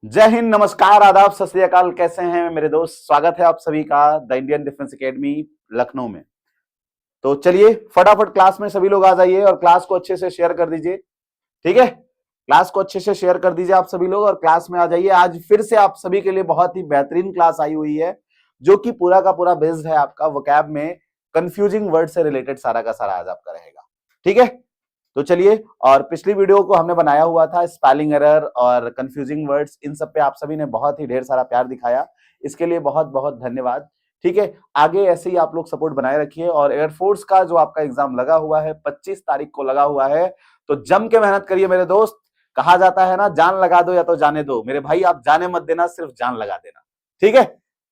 जय हिंद, नमस्कार, आदाब, सत श्री अकाल। कैसे हैं मेरे दोस्त? स्वागत है आप सभी का the Indian defence academy Lucknow में। तो चलिए फटाफट क्लास में सभी लोग आ जाइए और क्लास को अच्छे से शेयर कर दीजिए। ठीक है, क्लास को अच्छे से शेयर कर दीजिए आप सभी लोग और क्लास में आ जाइए। आज फिर से आप सभी के लिए बहुत ही बेहतरीन क्लास आई हुई है, जो कि पूरा का पूरा बेस्ड है आपका वोकैब में कंफ्यूजिंग वर्ड से रिलेटेड सारा का सारा आज आपका रहेगा। ठीक है, तो चलिए, और पिछली वीडियो को हमने बनाया हुआ था स्पेलिंग एरर और कंफ्यूजिंग वर्ड्स, इन सब पे आप सभी ने बहुत ही ढेर सारा प्यार दिखाया, इसके लिए बहुत बहुत धन्यवाद। ठीक है, आगे ऐसे ही आप लोग सपोर्ट बनाए रखिए। और एयरफोर्स का जो आपका एग्जाम लगा हुआ है 25 तारीख को लगा हुआ है, तो जम के मेहनत करिए मेरे दोस्त। कहा जाता है ना, जान लगा दो या तो जाने दो। मेरे भाई आप जाने मत देना, सिर्फ जान लगा देना। ठीक है,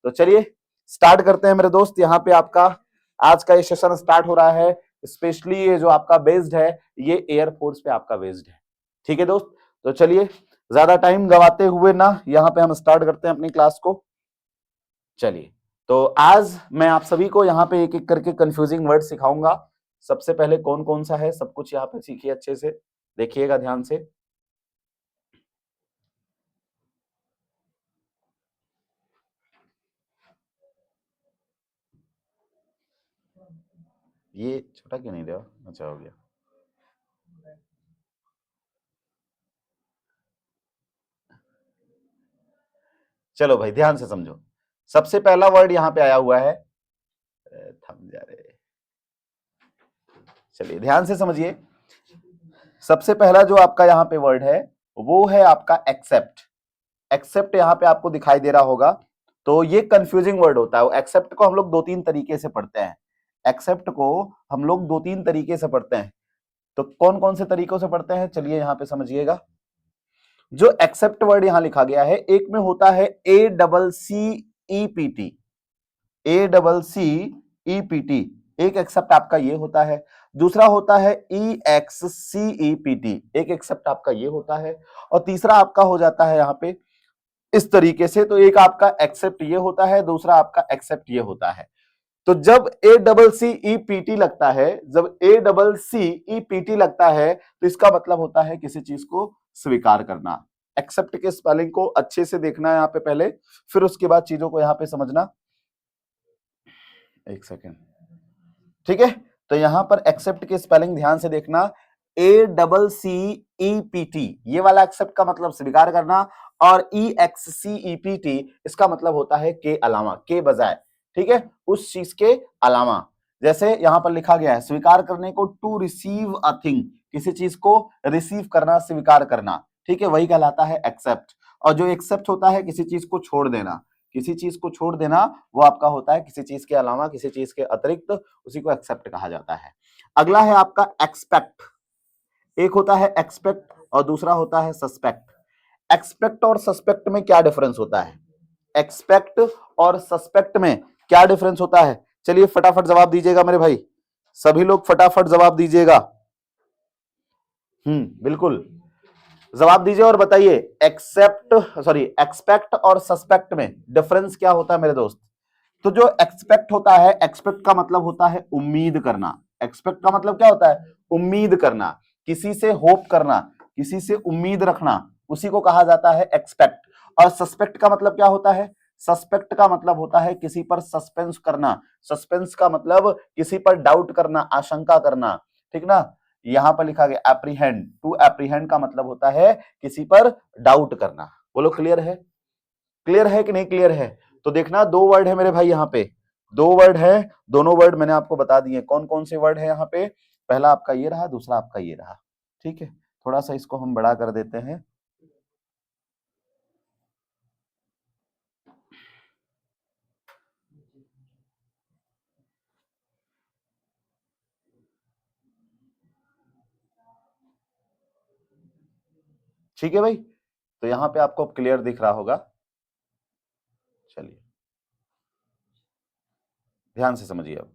तो चलिए स्टार्ट करते हैं मेरे दोस्त। यहाँ पे आपका आज का ये सेशन स्टार्ट हो रहा है। स्पेशली ये जो आपका बेस्ड है, ये एयरफोर्स पे आपका बेस्ड है। ठीक है दोस्त, तो चलिए ज्यादा टाइम गवाते हुए ना यहाँ पे हम स्टार्ट करते हैं अपनी क्लास को। चलिए, तो आज मैं आप सभी को यहाँ पे एक एक करके कंफ्यूजिंग वर्ड सिखाऊंगा। सबसे पहले कौन कौन सा है सब कुछ यहाँ पे सीखिए, अच्छे से देखिएगा ध्यान से। ये छोटा क्यों नहीं रहा? अच्छा, हो गया। चलो भाई ध्यान से समझो। सबसे पहला वर्ड यहाँ पे आया हुआ है, थम जा रहे। चलिए ध्यान से समझिए। सबसे पहला जो आपका यहाँ पे वर्ड है वो है आपका एक्सेप्ट। एक्सेप्ट यहाँ पे आपको दिखाई दे रहा होगा, तो ये कंफ्यूजिंग वर्ड होता है। एक्सेप्ट को हम लोग दो तीन तरीके से पढ़ते हैं। एक्सेप्ट को हम लोग दो तीन तरीके से पढ़ते हैं, तो कौन कौन से तरीकों से पढ़ते हैं चलिए यहाँ पे समझिएगा। जो एक्सेप्ट वर्ड यहां लिखा गया है, एक में होता है ACCEPT, ACCEPT, एक एक्सेप्ट आपका ये होता है। दूसरा होता है EXCEPT, एक एक्सेप्ट आपका ये होता है। और तीसरा आपका हो जाता है यहाँ पे इस तरीके से। तो एक आपका एक्सेप्ट ये होता है, दूसरा आपका एक्सेप्ट ये होता है। तो जब ACCEPT लगता है, जब ACCEPT लगता है, तो इसका मतलब होता है किसी चीज को स्वीकार करना। एक्सेप्ट के स्पेलिंग को अच्छे से देखना है यहाँ पे पहले, फिर उसके बाद चीजों को यहाँ पे समझना। एक सेकेंड, ठीक है। तो यहां पर एक्सेप्ट के स्पेलिंग ध्यान से देखना। ACCEPT ये वाला एक्सेप्ट का मतलब स्वीकार करना, और EXCEPT इसका मतलब होता है के अलावा, के बजाय, ठीक है, उस चीज के अलावा। जैसे यहां पर लिखा गया है स्वीकार करने को, टू रिसीव अ थिंग, किसी चीज को रिसीव करना, स्वीकार करना, ठीक है, वही कहलाता है एक्सेप्ट। और जो एक्सेप्ट होता है किसी चीज को छोड़ देना, किसी चीज को छोड़ देना, वो आपका होता है किसी चीज के अलावा, किसी चीज के अतिरिक्त, उसी को एक्सेप्ट कहा जाता है। अगला है आपका एक्सपेक्ट। एक होता है एक्सपेक्ट और दूसरा होता है सस्पेक्ट। एक्सपेक्ट और सस्पेक्ट में क्या डिफरेंस होता है? एक्सपेक्ट और सस्पेक्ट में क्या डिफरेंस होता है? चलिए फटाफट जवाब दीजिएगा मेरे भाई, सभी लोग फटाफट जवाब दीजिएगा। बिल्कुल जवाब दीजिए और बताइए एक्सपेक्ट और सस्पेक्ट में डिफरेंस क्या होता है मेरे दोस्त? तो जो एक्सपेक्ट होता है, एक्सपेक्ट का मतलब होता है उम्मीद करना। एक्सपेक्ट का मतलब क्या होता है? उम्मीद करना, किसी से होप करना, किसी से उम्मीद रखना, उसी को कहा जाता है एक्सपेक्ट। और सस्पेक्ट का मतलब क्या होता है? सस्पेक्ट का मतलब होता है किसी पर सस्पेंस करना। सस्पेंस का मतलब किसी पर डाउट करना, आशंका करना, ठीक ना। यहां पर लिखा गया एप्रीहेंड, टू एप्रीहेंड का मतलब होता है किसी पर डाउट करना। बोलो क्लियर है? क्लियर है कि नहीं क्लियर है? तो देखना दो वर्ड है मेरे भाई, यहाँ पे दो वर्ड है, दोनों वर्ड मैंने आपको बता दिए कौन कौन से वर्ड है यहाँ पे। पहला आपका ये रहा, दूसरा आपका ये रहा, ठीक है। थोड़ा सा इसको हम बड़ा कर देते हैं। ठीक है भाई, तो यहाँ पे आपको क्लियर दिख रहा होगा। चलिए ध्यान से समझिए अब,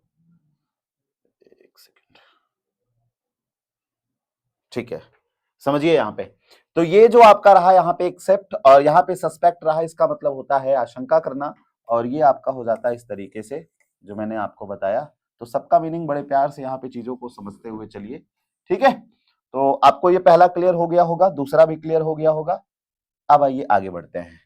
एक सेकेंड, ठीक है, समझिए यहाँ पे। तो ये जो आपका रहा यहाँ पे एक्सेप्ट और यहाँ पे सस्पेक्ट रहा, इसका मतलब होता है आशंका करना, और ये आपका हो जाता है इस तरीके से जो मैंने आपको बताया। तो सबका मीनिंग बड़े प्यार से यहाँ पे चीजों को समझते हुए चलिए, ठीक है। तो आपको ये पहला क्लियर हो गया होगा, दूसरा भी क्लियर हो गया होगा। अब आइए आगे बढ़ते हैं।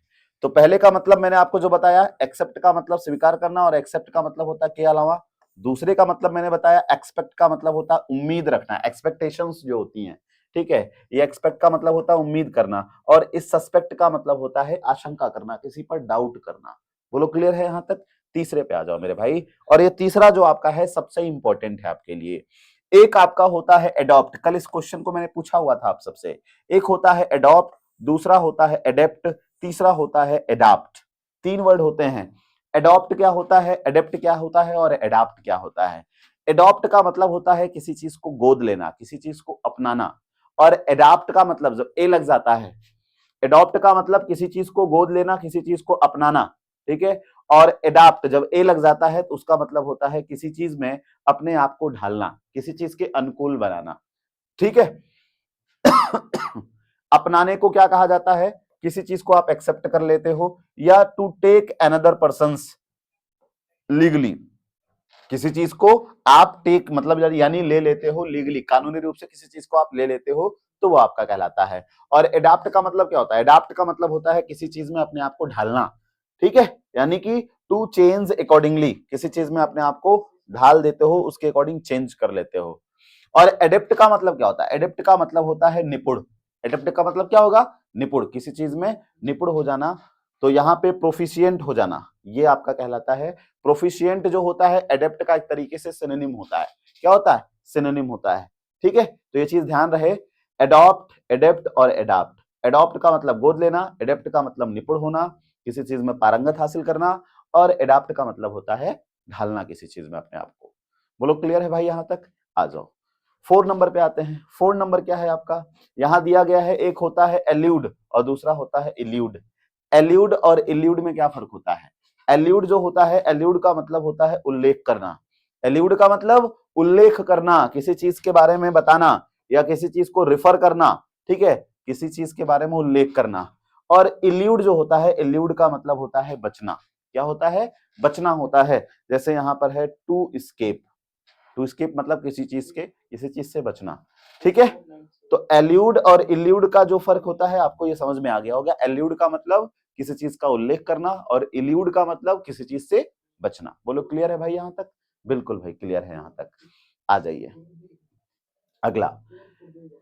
तो पहले का मतलब मैंने आपको जो बताया, एक्सेप्ट का मतलब स्वीकार करना और एक्सेप्ट का मतलब होता है के अलावा। दूसरे का मतलब मैंने बताया, एक्सपेक्ट का मतलब होता है उम्मीद रखना, एक्सपेक्टेशंस जो होती हैं, ठीक है। ये एक्सपेक्ट का मतलब होता है उम्मीद करना, और इस सस्पेक्ट का मतलब होता है आशंका करना, किसी पर डाउट करना। बोलो क्लियर है यहां तक? तीसरे पे आ जाओ मेरे भाई। और ये तीसरा जो आपका है सबसे इंपॉर्टेंट है आपके लिए। एक आपका होता है एडॉप्ट, कल इस क्वेश्चन को मैंने पूछा हुआ था आप सबसे। एक होता है एडॉप्ट, दूसरा होता है एडेप्ट, तीसरा होता है एडाप्ट। तीन वर्ड होते हैं। एडॉप्ट क्या होता है, एडेप्ट क्या होता है, और एडाप्ट क्या होता है। एडॉप्ट का मतलब होता है किसी चीज को गोद लेना, किसी चीज को अपनाना। और एडाप्ट का मतलब जब ए लग जाता है, एडॉप्ट का मतलब किसी चीज को गोद लेना, किसी चीज को अपनाना, ठीक है। और एडाप्ट जब ए लग जाता है तो उसका मतलब होता है किसी चीज में अपने आप को ढालना, किसी चीज के अनुकूल बनाना, ठीक है। अपनाने को क्या कहा जाता है, किसी चीज को आप एक्सेप्ट कर लेते हो, या to take another person's legally, किसी चीज को आप टेक मतलब यानी ले लेते हो लीगली, कानूनी रूप से किसी चीज को आप ले लेते हो, तो वो आपका कहलाता है। और एडाप्ट का मतलब क्या होता है, एडाप्ट का मतलब होता है किसी चीज में अपने आप को ढालना, ठीक है। यानी कि टू चेंज अकॉर्डिंगली, किसी चीज में अपने आप को ढाल देते हो, उसके अकॉर्डिंग चेंज कर लेते हो। और एडेप्ट का मतलब क्या होता है, एडेप्ट का मतलब होता है निपुण। एडेप्ट का मतलब क्या होगा, निपुण, किसी चीज में निपुण हो जाना। तो यहाँ पे प्रोफिशिएंट हो जाना, ये आपका कहलाता है। प्रोफिशिएंट जो होता है एडेप्ट का एक तरीके से सिनोनिम होता है। क्या होता है, सिनोनिम होता है, ठीक है। तो ये चीज ध्यान रहे, एडॉप्ट, एडेप्ट और एडाप्ट। एडॉप्ट का मतलब गोद लेना, एडेप्ट का मतलब निपुण होना, किसी चीज में पारंगत हासिल करना, और एडाप्ट का मतलब होता है ढालना किसी चीज में अपने आप को। बोलो क्लियर है भाई यहां तक? आ जाओ 4 नंबर पे आते हैं। 4 नंबर क्या है आपका, यहां दिया गया है, एक होता है एल्यूड और दूसरा होता है इल्यूड। एल्यूड और इल्यूड में क्या फर्क होता है? एल्यूड जो होता है, एल्यूड का मतलब होता है उल्लेख करना। एल्यूड का मतलब उल्लेख करना, किसी चीज के बारे में बताना या किसी चीज को रिफर करना, ठीक है, किसी चीज के बारे में उल्लेख करना। और इल्यूड जो होता है, इल्यूड का मतलब होता है बचना। क्या होता है, बचना होता है। जैसे यहां पर है टू स्केप, टू स्केप मतलब किसी चीज के, किसी चीज से बचना, ठीक है। तो एल्यूड और इल्यूड का जो फर्क होता है आपको ये समझ में आ गया होगा। एल्यूड का मतलब किसी चीज का उल्लेख करना और इल्यूड का मतलब किसी चीज से बचना। बोलो क्लियर है भाई यहां तक? बिल्कुल भाई क्लियर है यहां तक। आ जाइए अगला।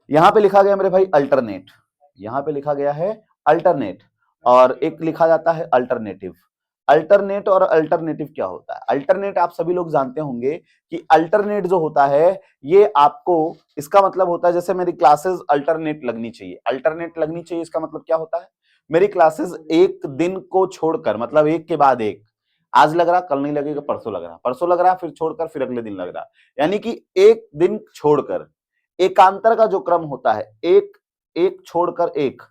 यहां पे लिखा गया मेरे भाई अल्टरनेट, यहां पे लिखा गया है अल्टरनेट, और एक लिखा जाता है अल्टरनेटिव। अल्टरनेट और अल्टरनेटिव क्या होता है? अल्टरनेट आप सभी लोग जानते होंगे कि अल्टरनेट जो होता है ये आपको, इसका मतलब होता है जैसे मेरी क्लासेस अल्टरनेट लगनी चाहिए। अल्टरनेट लगनी चाहिए इसका मतलब क्या होता है, मेरी क्लासेस एक दिन को छोड़कर, मतलब एक के बाद एक, आज लग रहा कल नहीं लगेगा, परसों लग रहा, परसों लग रहा फिर छोड़कर फिर अगले दिन लग रहा, यानी कि एक दिन छोड़कर। एकांतर का जो क्रम होता है, एक एक छोड़कर एक,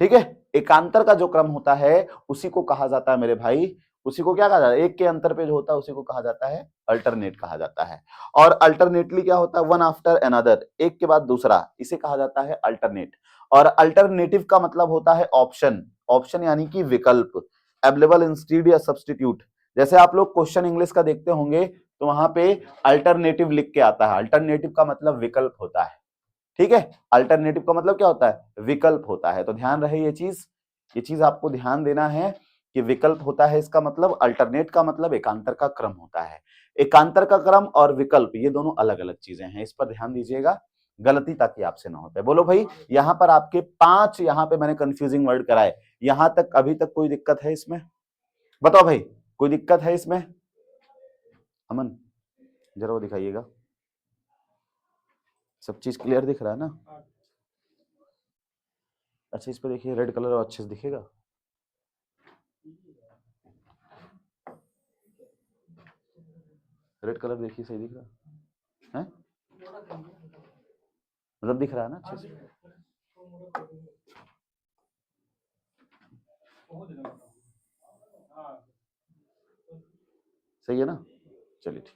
ठीक है, एकांतर का जो क्रम होता है उसी को कहा जाता है मेरे भाई, उसी को क्या कहा जाता है, एक के अंतर पे जो होता है उसी को कहा जाता है अल्टरनेट कहा जाता है। और अल्टरनेटली क्या होता है, वन आफ्टर अनदर, एक के बाद दूसरा, इसे कहा जाता है अल्टरनेट। और अल्टरनेटिव का मतलब होता है ऑप्शन, ऑप्शन यानी कि विकल्प, अवेलेबल इंस्टीड या सब्स्टिट्यूट। जैसे आप लोग क्वेश्चन इंग्लिश का देखते होंगे तो वहां पे अल्टरनेटिव लिख के आता है, अल्टरनेटिव का मतलब विकल्प होता है, ठीक है। अल्टरनेटिव का मतलब क्या होता है, विकल्प होता है। तो ध्यान रहे ये चीज आपको ध्यान देना है कि विकल्प होता है, इसका मतलब अल्टरनेट का मतलब एकांतर का क्रम होता है। एकांतर का क्रम और विकल्प ये दोनों अलग अलग चीजें हैं, इस पर ध्यान दीजिएगा, गलती ताकि आपसे ना हो पाए। बोलो भाई, यहाँ पर आपके 5 यहाँ पे मैंने कंफ्यूजिंग वर्ड कराए, यहां तक अभी तक कोई दिक्कत है इसमें? बताओ भाई, कोई दिक्कत है इसमें? अमन जरा वो दिखाइएगा, सब चीज क्लियर दिख रहा है ना? अच्छा इस पे देखिए रेड कलर और अच्छे से दिखेगा। रेड कलर देखिए सही दिख रहा है, मतलब दिख रहा है ना अच्छे से? सही है ना? चलिए ठीक,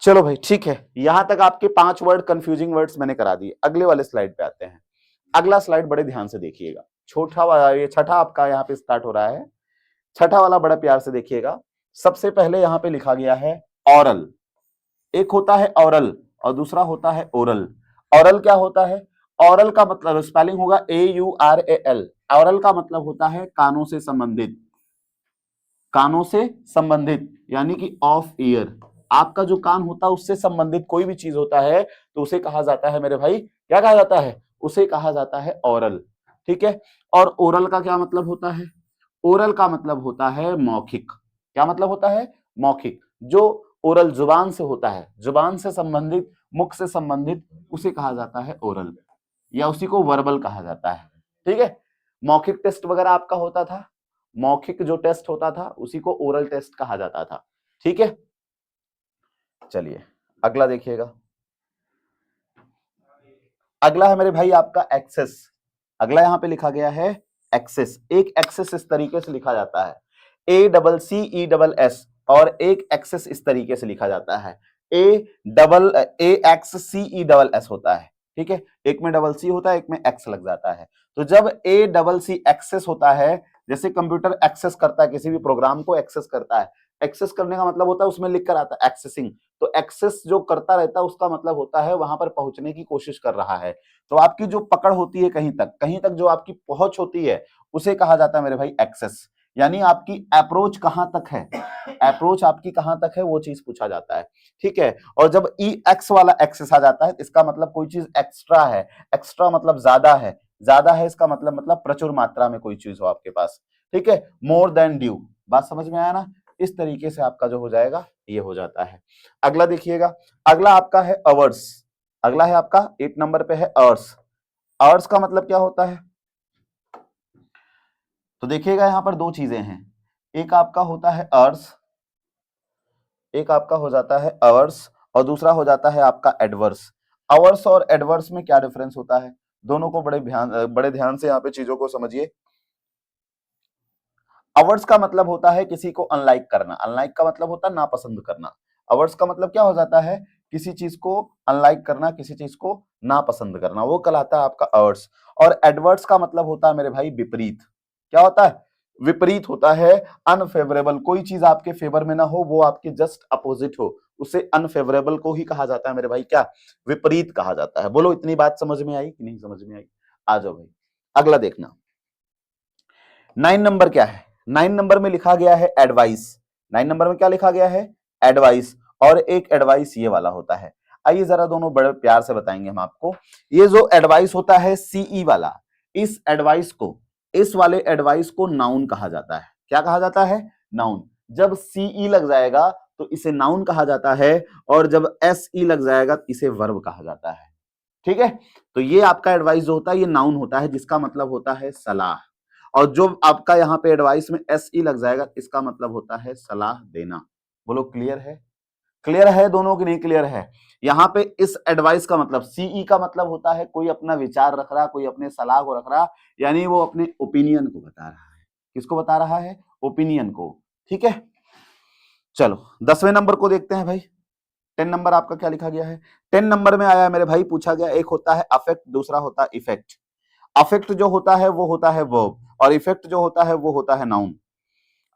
चलो भाई ठीक है। यहां तक आपके 5 वर्ड कंफ्यूजिंग वर्ड्स मैंने करा दिए। अगले वाले स्लाइड पे आते हैं। अगला स्लाइड बड़े ध्यान से देखिएगा, छोटा वाला, ये छठा आपका यहाँ पे स्टार्ट हो रहा है। छठा वाला बड़ा प्यार से देखिएगा। सबसे पहले यहाँ पे लिखा गया है ऑरल। एक होता है ऑरल और दूसरा होता है ओरल। ऑरल क्या होता है? ऑरल का मतलब स्पेलिंग होगा AURAL। ऑरल का मतलब होता है कानों से संबंधित, कानों से संबंधित यानी कि ऑफ ईयर। आपका जो कान होता है उससे संबंधित कोई भी चीज होता है तो उसे कहा जाता है मेरे भाई, क्या कहा जाता है? उसे कहा जाता है ऑरल। ठीक है। और ओरल का क्या मतलब होता है? ओरल का मतलब होता है मौखिक। क्या मतलब होता है? मौखिक। जो ओरल जुबान से होता है, जुबान से संबंधित, मुख से संबंधित, उसे कहा जाता है ओरल, या उसी को वर्बल कहा जाता है। ठीक है। मौखिक टेस्ट वगैरह आपका होता था, मौखिक जो टेस्ट होता था उसी को ओरल टेस्ट कहा जाता था। ठीक है। चलिए अगला देखिएगा। अगला है मेरे भाई आपका एक्सेस। अगला यहां पे लिखा गया है एक्सेस। एक एक्सेस इस तरीके से लिखा जाता है ACCESS, और एक एक्सेस इस तरीके से लिखा जाता है AXCESS होता है। ठीक है। एक में डबल सी होता है, एक में एक्स लग जाता है। तो जब ACC एक्सेस होता है, जैसे कंप्यूटर एक्सेस करता है, किसी भी प्रोग्राम को एक्सेस करता है, एक्सेस करने का मतलब होता है उसमें लिख कर आता है एक्सेसिंग। तो एक्सेस जो करता रहता है उसका मतलब होता है वहां पर पहुंचने की कोशिश कर रहा है। तो आपकी जो पकड़ होती है कहीं तक जो आपकी पहुंच होती है उसे कहा जाता है मेरे भाई एक्सेस। यानी आपकी अप्रोच कहां तक है, अप्रोच आपकी कहां तक है वो चीज पूछा जाता है। ठीक है। और जब EX वाला एक्सेस आ जाता है इसका मतलब कोई चीज एक्स्ट्रा है। एक्स्ट्रा मतलब ज्यादा है, ज्यादा है इसका मतलब प्रचुर मात्रा में कोई चीज हो आपके पास। ठीक है। More than due. बात समझ में आया ना? इस तरीके से आपका जो हो जाएगा ये हो जाता है। अगला देखिएगा। अगला आपका है अवर्स। अगला है आपका 8 नंबर पे है आवर्स। आवर्स का मतलब क्या होता है? तो देखिएगा यहां पर दो चीजें हैं, एक आपका होता है अर्स, एक आपका हो जाता है अवर्स, और दूसरा हो जाता है आपका एडवर्स। अवर्स और एडवर्स में क्या डिफरेंस होता है? दोनों को बड़े ध्यान से यहाँ पे चीजों को समझिए। अवर्स का मतलब होता है किसी को अनलाइक करना। अनलाइक का मतलब होता है नापसंद करना। अवर्स का मतलब क्या हो जाता है? किसी चीज को अनलाइक करना, किसी चीज को नापसंद करना, वो कहलाता है आपका अवर्स। और एडवर्स का मतलब होता है मेरे भाई विपरीत। क्या होता है? विपरीत होता है, अनफेवरेबल। कोई चीज आपके फेवर में ना हो, वो आपके जस्ट अपोजिट हो, उसे अनफेवरेबल को ही कहा जाता है मेरे भाई क्या? विपरीत कहा जाता है। बोलो इतनी बात समझ में आई कि नहीं समझ में आई? आ जाओ भाई अगला देखना। 9 नंबर क्या है? 9 नंबर में लिखा गया है एडवाइस। 9 नंबर में क्या लिखा गया है? एडवाइस। और एक एडवाइस ये वाला होता है। आइए जरा दोनों बड़े प्यार से बताएंगे हम आपको। ये जो एडवाइस होता है CE वाला, इस एडवाइस को, इस वाले एडवाइस को नाउन कहा जाता है। क्या कहा जाता है? नाउन। जब CE लग जाएगा तो इसे नाउन कहा जाता है, और जब SE लग जाएगा तो इसे वर्ब कहा जाता है। ठीक है। तो ये आपका एडवाइस जो होता है ये नाउन होता है, जिसका मतलब होता है सलाह। और जो आपका यहाँ पे एडवाइस में SE लग जाएगा इसका मतलब होता है सलाह देना। बोलो क्लियर है? क्लियर है दोनों की नहीं क्लियर है? यहाँ पे इस एडवाइस का मतलब, CE का मतलब होता है कोई अपना विचार रख रहा, कोई अपने सलाह को रख रहा, यानी वो अपने ओपिनियन को बता रहा है। किसको बता रहा है? ओपिनियन को। ठीक है। चलो 10वें नंबर को देखते हैं भाई। 10 नंबर आपका क्या लिखा गया है? 10 नंबर में आया मेरे भाई, पूछा गया, एक होता है अफेक्ट, दूसरा होता है इफेक्ट। अफेक्ट जो होता है वो होता है वर्ब, और इफेक्ट जो होता है वो होता है नाउन।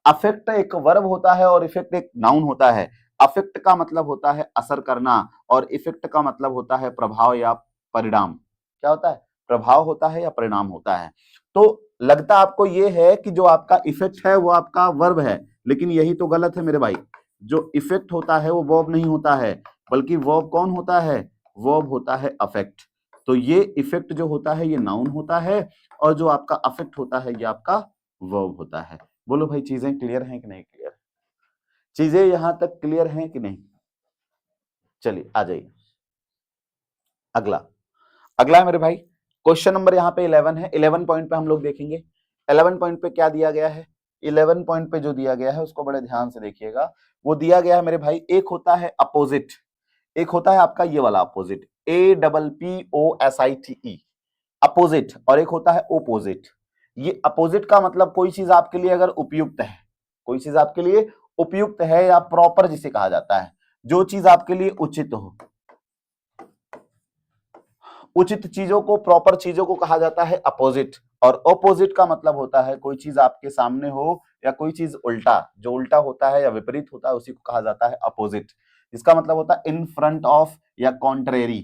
अफेक्ट एक वर्ब होता है और इफेक्ट एक नाउन होता है। अफेक्ट का मतलब होता है असर करना, और इफेक्ट का मतलब होता है प्रभाव या परिणाम। क्या होता है? प्रभाव होता है या परिणाम होता है। तो लगता आपको ये है कि जो आपका इफेक्ट है वो आपका वर्ब है, लेकिन यही तो गलत है मेरे भाई। जो इफेक्ट होता है वो वर्ब नहीं होता है, बल्कि वर्ब कौन होता है? वर्ब होता है अफेक्ट। तो ये इफेक्ट जो होता है ये नाउन होता है, और जो आपका अफेक्ट होता है ये आपका वर्ब होता है। बोलो भाई चीजें क्लियर हैं कि नहीं क्लियर? चीजें यहां तक क्लियर हैं कि नहीं? चलिए आ जाइए अगला। अगला है मेरे भाई क्वेश्चन नंबर यहाँ पे 11 है। 11 पॉइंट पे हम लोग देखेंगे। 11 पॉइंट पे क्या दिया गया है? 11 पॉइंट पे जो दिया गया है उसको बड़े ध्यान से देखिएगा। वो दिया गया है मेरे भाई, एक होता है अपोजिट, एक होता है आपका ये वाला अपोजिट, APPOSITE, अपोजिट, और एक होता है ओपोजिट। ये अपोजिट का मतलब कोई चीज आपके लिए अगर उपयुक्त है, कोई चीज आपके लिए उपयुक्त है या प्रॉपर जिसे कहा जाता है, जो चीज आपके लिए उचित हो, उचित चीजों को, प्रॉपर चीजों को कहा जाता है अपोजिट। और अपोजिट का मतलब होता है कोई चीज आपके सामने हो या कोई चीज उल्टा, जो उल्टा होता है या विपरीत होता है उसी को कहा जाता है अपोजिट। इसका मतलब होता है इन फ्रंट ऑफ या कॉन्ट्रेरी।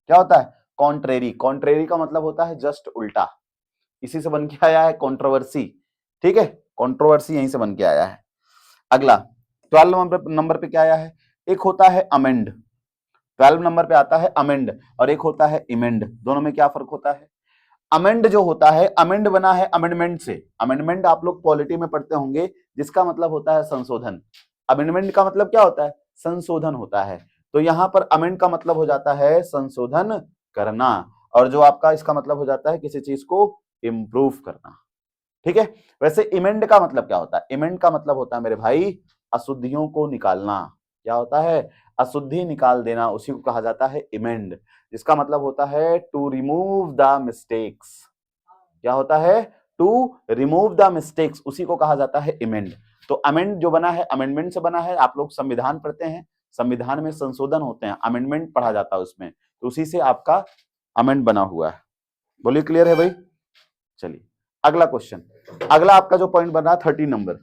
क्या होता है? कॉन्ट्रेरी, कॉन्ट्रेरी का मतलब होता है जस्ट उल्टा, इसी से बन के आया है कंट्रोवर्सी, ठीक है, कंट्रोवर्सी यहीं से बन के आया है। अगला 12 नंबर पे क्या आया है, एक होता है अमेंड, 12 नंबर पे आता है अमेंड और एक होता है इमेंड, दोनों में क्या फर्क होता है। अमेंड जो होता है, अमेंड बना है अमेंडमेंट से, अमेंडमेंट आप लोग पॉलिटी में पढ़ते होंगे जिसका मतलब होता है संशोधन, अमेंडमेंट का मतलब क्या होता है, संशोधन होता है, तो यहां पर अमेंड का मतलब हो जाता है संशोधन करना, और जो आपका इसका मतलब हो जाता है किसी चीज को इंप्रूव करना, ठीक है। वैसे इमेंड का मतलब क्या होता है, इमेंड का मतलब होता है मेरे भाई अशुद्धियों को निकालना, क्या होता है, अशुद्धि निकाल देना, उसी को कहा जाता है इमेंड, जिसका मतलब होता है टू रिमूव द मिस्टेक्स, क्या होता है, टू रिमूव द मिस्टेक्स, उसी को कहा जाता है इमेंड। तो अमेंड जो बना है अमेंडमेंट से बना है, आप लोग संविधान पढ़ते हैं, संविधान में संशोधन होते हैं, अमेंडमेंट पढ़ा जाता है उसमें, तो उसी से आपका अमेंड बना हुआ है। बोलिए क्लियर है भाई। चलिए अगला क्वेश्चन, अगला आपका जो पॉइंट बन रहा है 30 नंबर,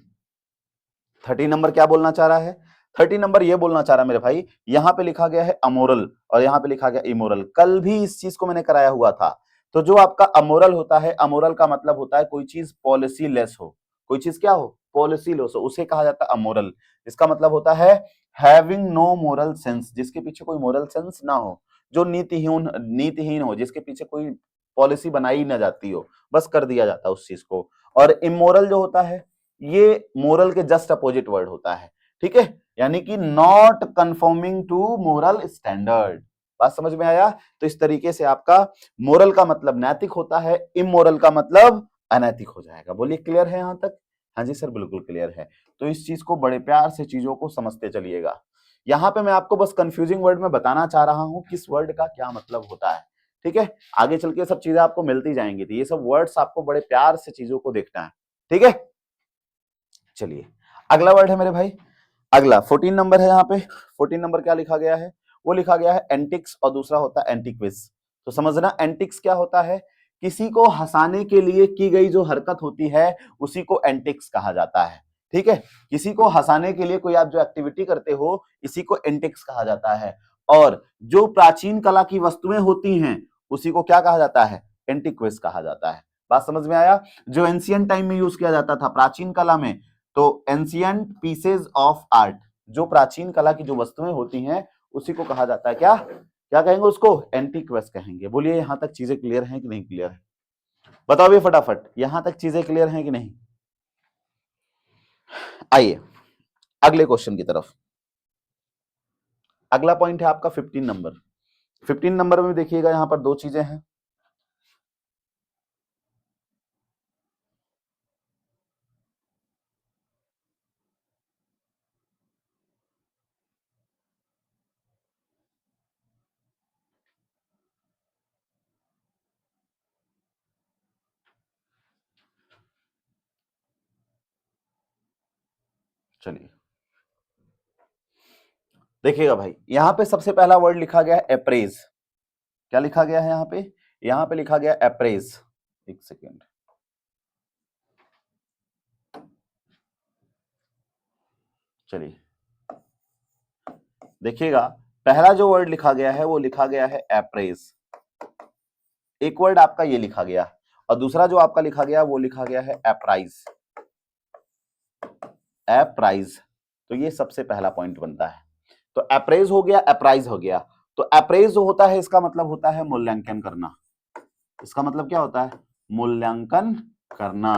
30 नंबर क्या बोलना चाह रहा है, 30 नंबर ये बोलना चाह रहा है मेरे भाई, यहां पे लिखा गया है अमोरल और यहां पे लिखा गया इमोरल, कल भी इस चीज को मैंने कराया हुआ था। तो जो आपका अमोरल होता है, अमोरल का मतलब होता है कोई चीज पॉलिसी लेस हो, कोई चीज क्या हो, पॉलिसी लेस हो, उसे कहा जाता है अमोरल। इसका मतलब होता है हैविंग नो मोरल सेंस, जिसके पीछे कोई मोरल सेंस ना हो, जो नीतिहीन हो, जिसके पीछे कोई पॉलिसी बनाई ना जाती हो, बस कर दिया जाता है उस चीज को। और इमोरल जो होता है ये मोरल के जस्ट अपोजिट वर्ड होता है, ठीक है, यानी कि not conforming to moral standard, बात समझ में आया। तो इस तरीके से आपका मोरल का मतलब नैतिक होता है, इमोरल का मतलब अनैतिक हो जाएगा। बोलिए क्लियर है यहां तक, हाँ जी सर बिल्कुल क्लियर है। तो इस चीज को बड़े प्यार से चीजों को समझते चलिएगा, यहाँ पे मैं आपको बस कंफ्यूजिंग वर्ड में बताना चाह रहा हूं किस वर्ड का क्या मतलब होता है, ठीक है, आगे चल के सब चीजें आपको मिलती जाएंगी, तो ये सब वर्ड्स आपको बड़े प्यार से चीजों को देखना है, ठीक है। चलिए अगला वर्ड है मेरे भाई, अगला 14 नंबर है, यहाँ पे 14 नंबर क्या लिखा गया है, वो लिखा गया है एंटिक्स और दूसरा होता है एंटिक्विज। तो समझना एंटिक्स क्या होता है, किसी को हंसाने के लिए की गई जो हरकत होती है उसी को एंटिक्स कहा जाता है, ठीक है, किसी को हंसाने के लिए कोई आप जो एक्टिविटी करते हो इसी को एंटिक्स कहा जाता है। और जो प्राचीन कला की वस्तुएं होती हैं उसी को क्या कहा जाता है, एंटिक्विज कहा जाता है। बात समझ में आया, जो एंशियंट टाइम में यूज किया जाता था प्राचीन कला में, तो एंशियंट पीसेज ऑफ आर्ट, जो प्राचीन कला की जो वस्तुएं होती हैं उसी को कहा जाता है क्या, क्या कहेंगे उसको, एंटीक्वेस्ट कहेंगे। बोलिए यहां तक चीजें क्लियर हैं कि नहीं क्लियर है, बताओ भी फटाफट, यहां तक चीजें क्लियर हैं कि नहीं। आइए अगले क्वेश्चन की तरफ, अगला पॉइंट है आपका 15 नंबर, 15 नंबर में देखिएगा यहां पर दो चीजें हैं, चलिए देखिएगा भाई, यहां पे सबसे पहला वर्ड लिखा गया है अप्रेज, क्या लिखा गया है यहाँ पे लिखा गया अप्रेज, एक सेकेंड, चलिए देखिएगा, पहला जो वर्ड लिखा गया है वो लिखा गया है अप्रेज, एक वर्ड आपका ये लिखा गया, और दूसरा जो आपका लिखा गया वो लिखा गया है अप्राइज, अप्राइज, तो ये सबसे पहला पॉइंट बनता है। तो अप्रेज हो गया, अप्राइज हो गया, तो अप्रेज जो होता है इसका मतलब होता है मूल्यांकन करना, इसका मतलब क्या होता है, मूल्यांकन करना।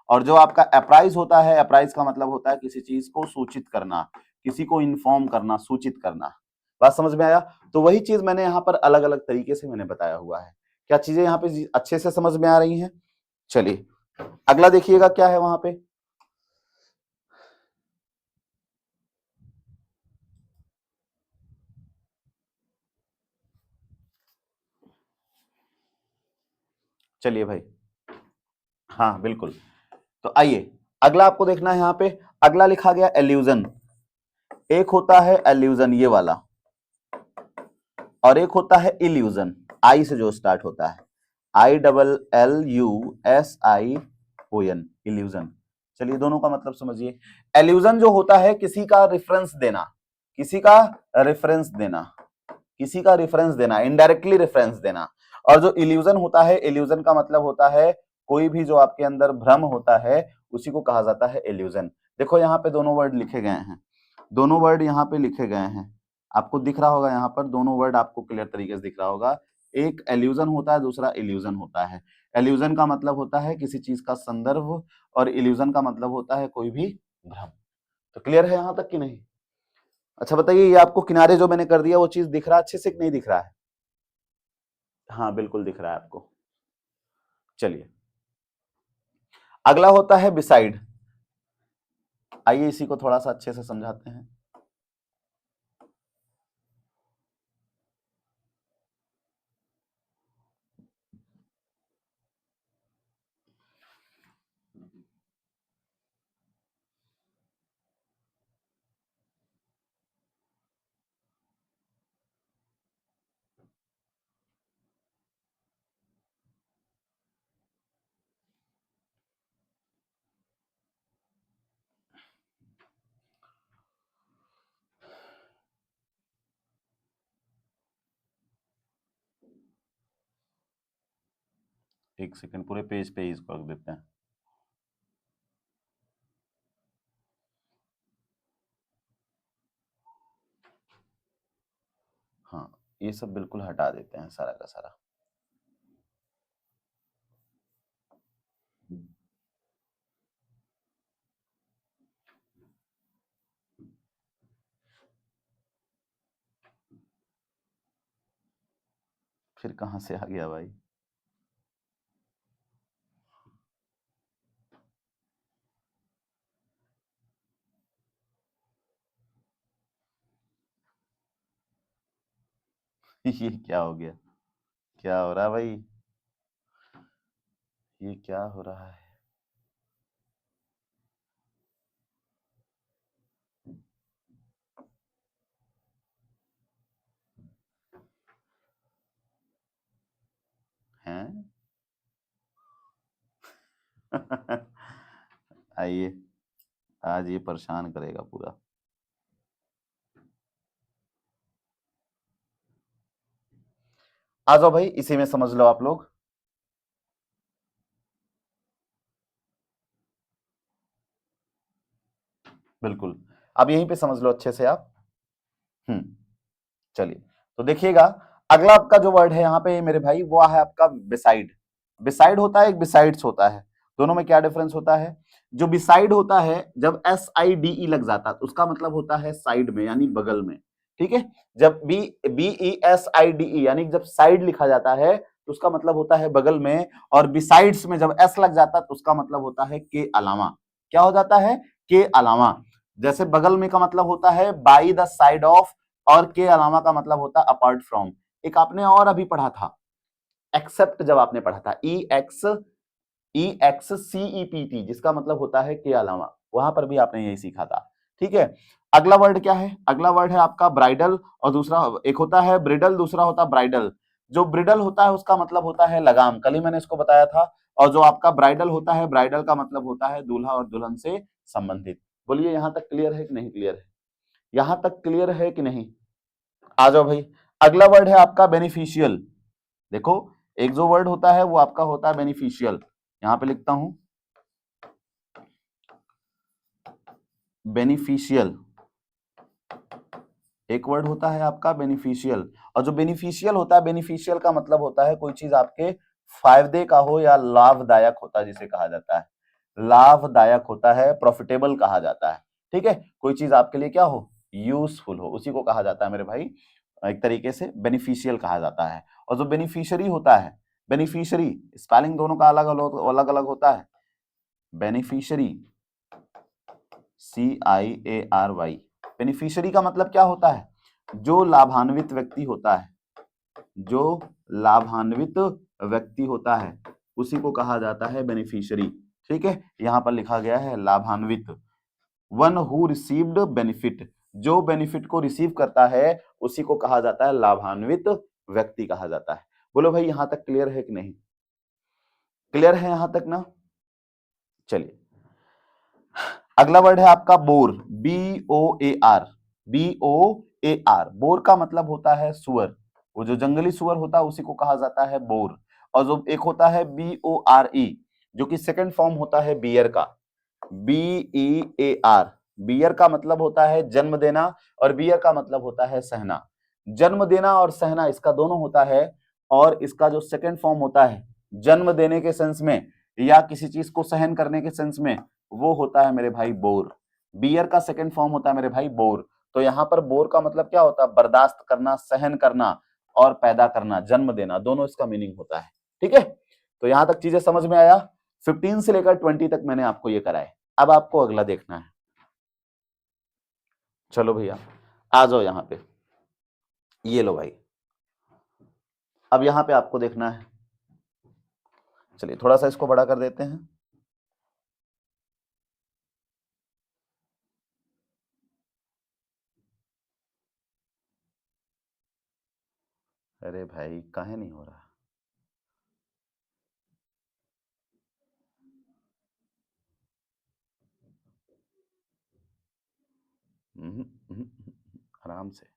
और जो आपका अप्राइज होता है, अप्राइज का मतलब होता है किसी चीज को सूचित करना, किसी को इन्फॉर्म करना, सूचित करना, बात समझ में आया। तो वही चीज मैंने यहाँ पर अलग अलग तरीके से मैंने बताया हुआ है, क्या चीजें यहाँ पे अच्छे से समझ में आ रही हैं। चलिए अगला देखिएगा क्या है वहां पे, चलिए भाई, हाँ बिल्कुल, तो आइए अगला आपको देखना है, यहाँ पे अगला लिखा गया एल्यूजन, एक होता है एल्यूजन ये वाला, और एक होता है इल्यूजन, आई से जो स्टार्ट होता है, ILLUSION, इल्यूजन। चलिए दोनों का मतलब समझिए, एल्यूजन जो होता है किसी का रेफरेंस देना, किसी का रेफरेंस देना, किसी का रेफरेंस देना, इनडायरेक्टली रेफरेंस देना, और जो इल्यूजन होता है, इल्यूजन का मतलब होता है कोई भी जो आपके अंदर भ्रम होता है उसी को कहा जाता है इल्यूजन। देखो यहाँ पे दोनों वर्ड लिखे गए हैं, दोनों वर्ड यहाँ पे लिखे गए हैं, आपको दिख रहा होगा, यहाँ पर दोनों वर्ड आपको क्लियर तरीके से दिख रहा होगा। एक एल्यूजन होता है, दूसरा इल्यूजन होता है। एल्यूजन का मतलब होता है किसी चीज का संदर्भ, और इल्यूजन का मतलब होता है कोई भी भ्रम। तो क्लियर है यहाँ तक कि नहीं? अच्छा बताइए, ये आपको किनारे जो मैंने कर दिया वो चीज दिख रहा है अच्छे से कि नहीं दिख रहा है? हाँ बिल्कुल दिख रहा है आपको। चलिए अगला होता है बिसाइड। आइए इसी को थोड़ा सा अच्छे से समझाते हैं। एक सेकंड, पूरे पेज पे ही इसको रख देते हैं। हाँ ये सब बिल्कुल हटा देते हैं सारा का सारा। फिर कहाँ से आ गया भाई? ये क्या हो गया? क्या हो रहा है भाई? ये क्या हो रहा है? हैं? आइए, आज ये परेशान करेगा पूरा। आ जाओ भाई, इसी में समझ लो आप लोग। बिल्कुल, अब यहीं पे समझ लो अच्छे से आप। चलिए तो देखिएगा, अगला आपका जो वर्ड है यहाँ पे मेरे भाई वो है आपका बिसाइड। बिसाइड होता है, एक बिसाइड्स होता है, दोनों में क्या डिफरेंस होता है? जो बिसाइड होता है जब SIDE लग जाता है तो उसका मतलब होता है साइड में यानी बगल में, ठीक है। जब BESIDE यानी जब साइड लिखा जाता है तो उसका मतलब होता है बगल में, और बिसाइड्स में जब S लग जाता है तो उसका मतलब होता है के अलावा। क्या हो जाता है? के अलावा। जैसे बगल में का मतलब होता है बाई द साइड ऑफ, और के अलावा का मतलब होता है अपार्ट फ्रॉम। एक आपने और अभी पढ़ा था एक्सेप्ट, जब आपने पढ़ा था EXCEPT जिसका मतलब होता है के अलावा, वहां पर भी आपने यही सीखा था, ठीक है। अगला वर्ड क्या है? अगला वर्ड है आपका ब्राइडल, और दूसरा एक होता है ब्रिडल, दूसरा होता है ब्राइडल। जो ब्रिडल होता है उसका मतलब होता है लगाम, कल ही मैंने इसको बताया था। और जो आपका ब्राइडल होता है, ब्राइडल का मतलब होता है दूल्हा और दुल्हन से संबंधित। बोलिए यहां तक क्लियर है कि नहीं क्लियर है? यहां तक क्लियर है कि नहीं? आ जाओ भाई, अगला वर्ड है आपका बेनिफिशियल। देखो, एक जो वर्ड होता है वो आपका होता है बेनिफिशियल। यहां पे लिखता हूं बेनिफिशियल, एक वर्ड होता है आपका बेनिफिशियल। और जो बेनिफिशियल होता है, बेनिफिशियल का मतलब होता है कोई चीज आपके फायदे का हो या लाभदायक होता है, जिसे कहा जाता है लाभदायक होता है, प्रॉफिटेबल कहा जाता है, ठीक है। कोई चीज आपके लिए क्या हो, यूजफुल हो, उसी को कहा जाता है मेरे भाई, एक तरीके से बेनिफिशियल कहा जाता है। और जो बेनिफिशियरी होता है, बेनिफिशियरी स्पेलिंग दोनों का अलग अलग अलग होता है। बेनिफिशियरी CIARY, बेनिफिशियरी का मतलब क्या होता है? जो लाभान्वित व्यक्ति होता है, जो लाभान्वित व्यक्ति होता है उसी को कहा जाता है बेनिफिशियरी, ठीक है। यहां पर लिखा गया है लाभान्वित, वन हु रिसीव्ड बेनिफिट, जो बेनिफिट को रिसीव करता है उसी को कहा जाता है लाभान्वित व्यक्ति कहा जाता है। बोलो भाई यहां तक क्लियर है कि नहीं? क्लियर है यहां तक ना? चलिए अगला वर्ड है आपका बोर, BOAR। BOAR, बोर का मतलब होता है सुअर, वो जो जंगली सुअर होता है उसी को कहा जाता है बोर। और जो एक होता है BORE, जो कि सेकंड फॉर्म होता है बियर का, BEAR। बियर का मतलब होता है जन्म देना और बियर का मतलब होता है सहना। जन्म देना और सहना इसका दोनों होता है, और इसका जो सेकंड फॉर्म होता है जन्म देने के सेंस में या किसी चीज को सहन करने के सेंस में, वो होता है मेरे भाई बोर। बियर का सेकंड फॉर्म होता है मेरे भाई बोर। तो यहाँ पर बोर का मतलब क्या होता है? बर्दाश्त करना, सहन करना और पैदा करना, जन्म देना, दोनों इसका मीनिंग होता है। ठीक है, तो यहां तक चीजें समझ में आया। 15 से लेकर 20 तक मैंने आपको ये कराए। अब आपको अगला देखना है। चलो भैया आ जाओ यहां पे, ये लो भाई। अब यहां पे आपको देखना है, चलिए थोड़ा सा इसको बड़ा कर देते हैं। अरे भाई काहे नहीं हो रहा? हम्म, हम्म, आराम से।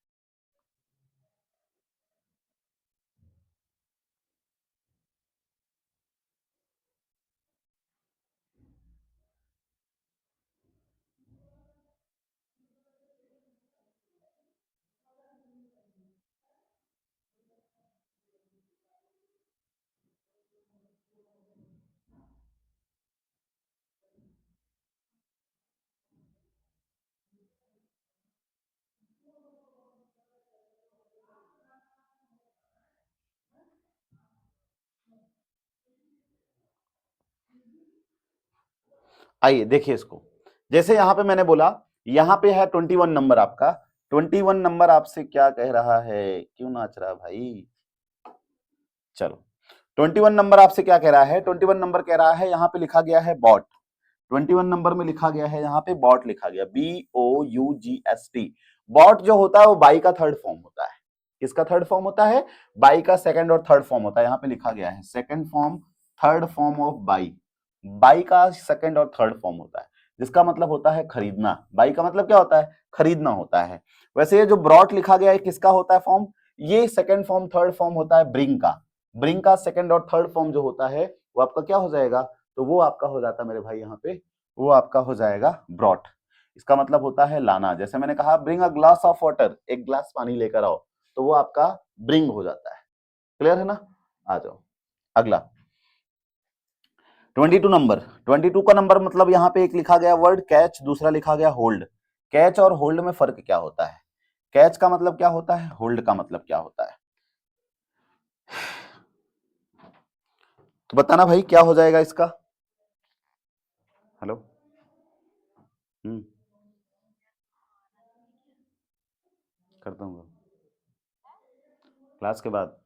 आइए देखिए इसको। जैसे यहां पे मैंने बोला, यहां पे है 21 नंबर आपका। 21 नंबर आपसे क्या कह रहा है? क्यों नाच रहा भाई? चलो 21 नंबर आपसे क्या कह रहा है? 21 नंबर कह रहा है, यहाँ पे लिखा गया है बॉट। 21 नंबर में लिखा गया है, यहाँ पे बॉट लिखा गया, BOUGST। बॉट जो होता है वो बाई का थर्ड फॉर्म होता है। किसका थर्ड फॉर्म होता है? बाई का सेकंड और थर्ड फॉर्म होता है। यहाँ पे लिखा गया है second form, third form of by. By का सेकंड और थर्ड फॉर्म होता है, जिसका मतलब होता है खरीदना। बाई का मतलब क्या होता है? खरीदना होता है। वैसे ये जो ब्रॉट लिखा गया है किसका होता है फॉर्म? ये सेकंड फॉर्म थर्ड फॉर्म होता है ब्रिंग का। ब्रिंग का सेकंड और थर्ड फॉर्म जो होता है वो आपका क्या हो जाएगा? तो वो आपका हो जाता है मेरे भाई यहाँ पे, वो आपका हो जाएगा ब्रॉट। इसका मतलब होता है लाना। जैसे मैंने कहा bring a glass of water, एक ग्लास पानी लेकर आओ, तो वो आपका ब्रिंग हो जाता है। क्लियर है ना? आ जाओ अगला 22 नंबर। 22 का नंबर मतलब यहाँ पे एक लिखा गया वर्ड कैच, दूसरा लिखा गया होल्ड। कैच और होल्ड में फर्क क्या होता है? कैच का मतलब क्या होता है? होल्ड का मतलब क्या होता है? तो बताना भाई क्या हो जाएगा इसका? हेलो। हम्म, करता हूँ क्लास के बाद।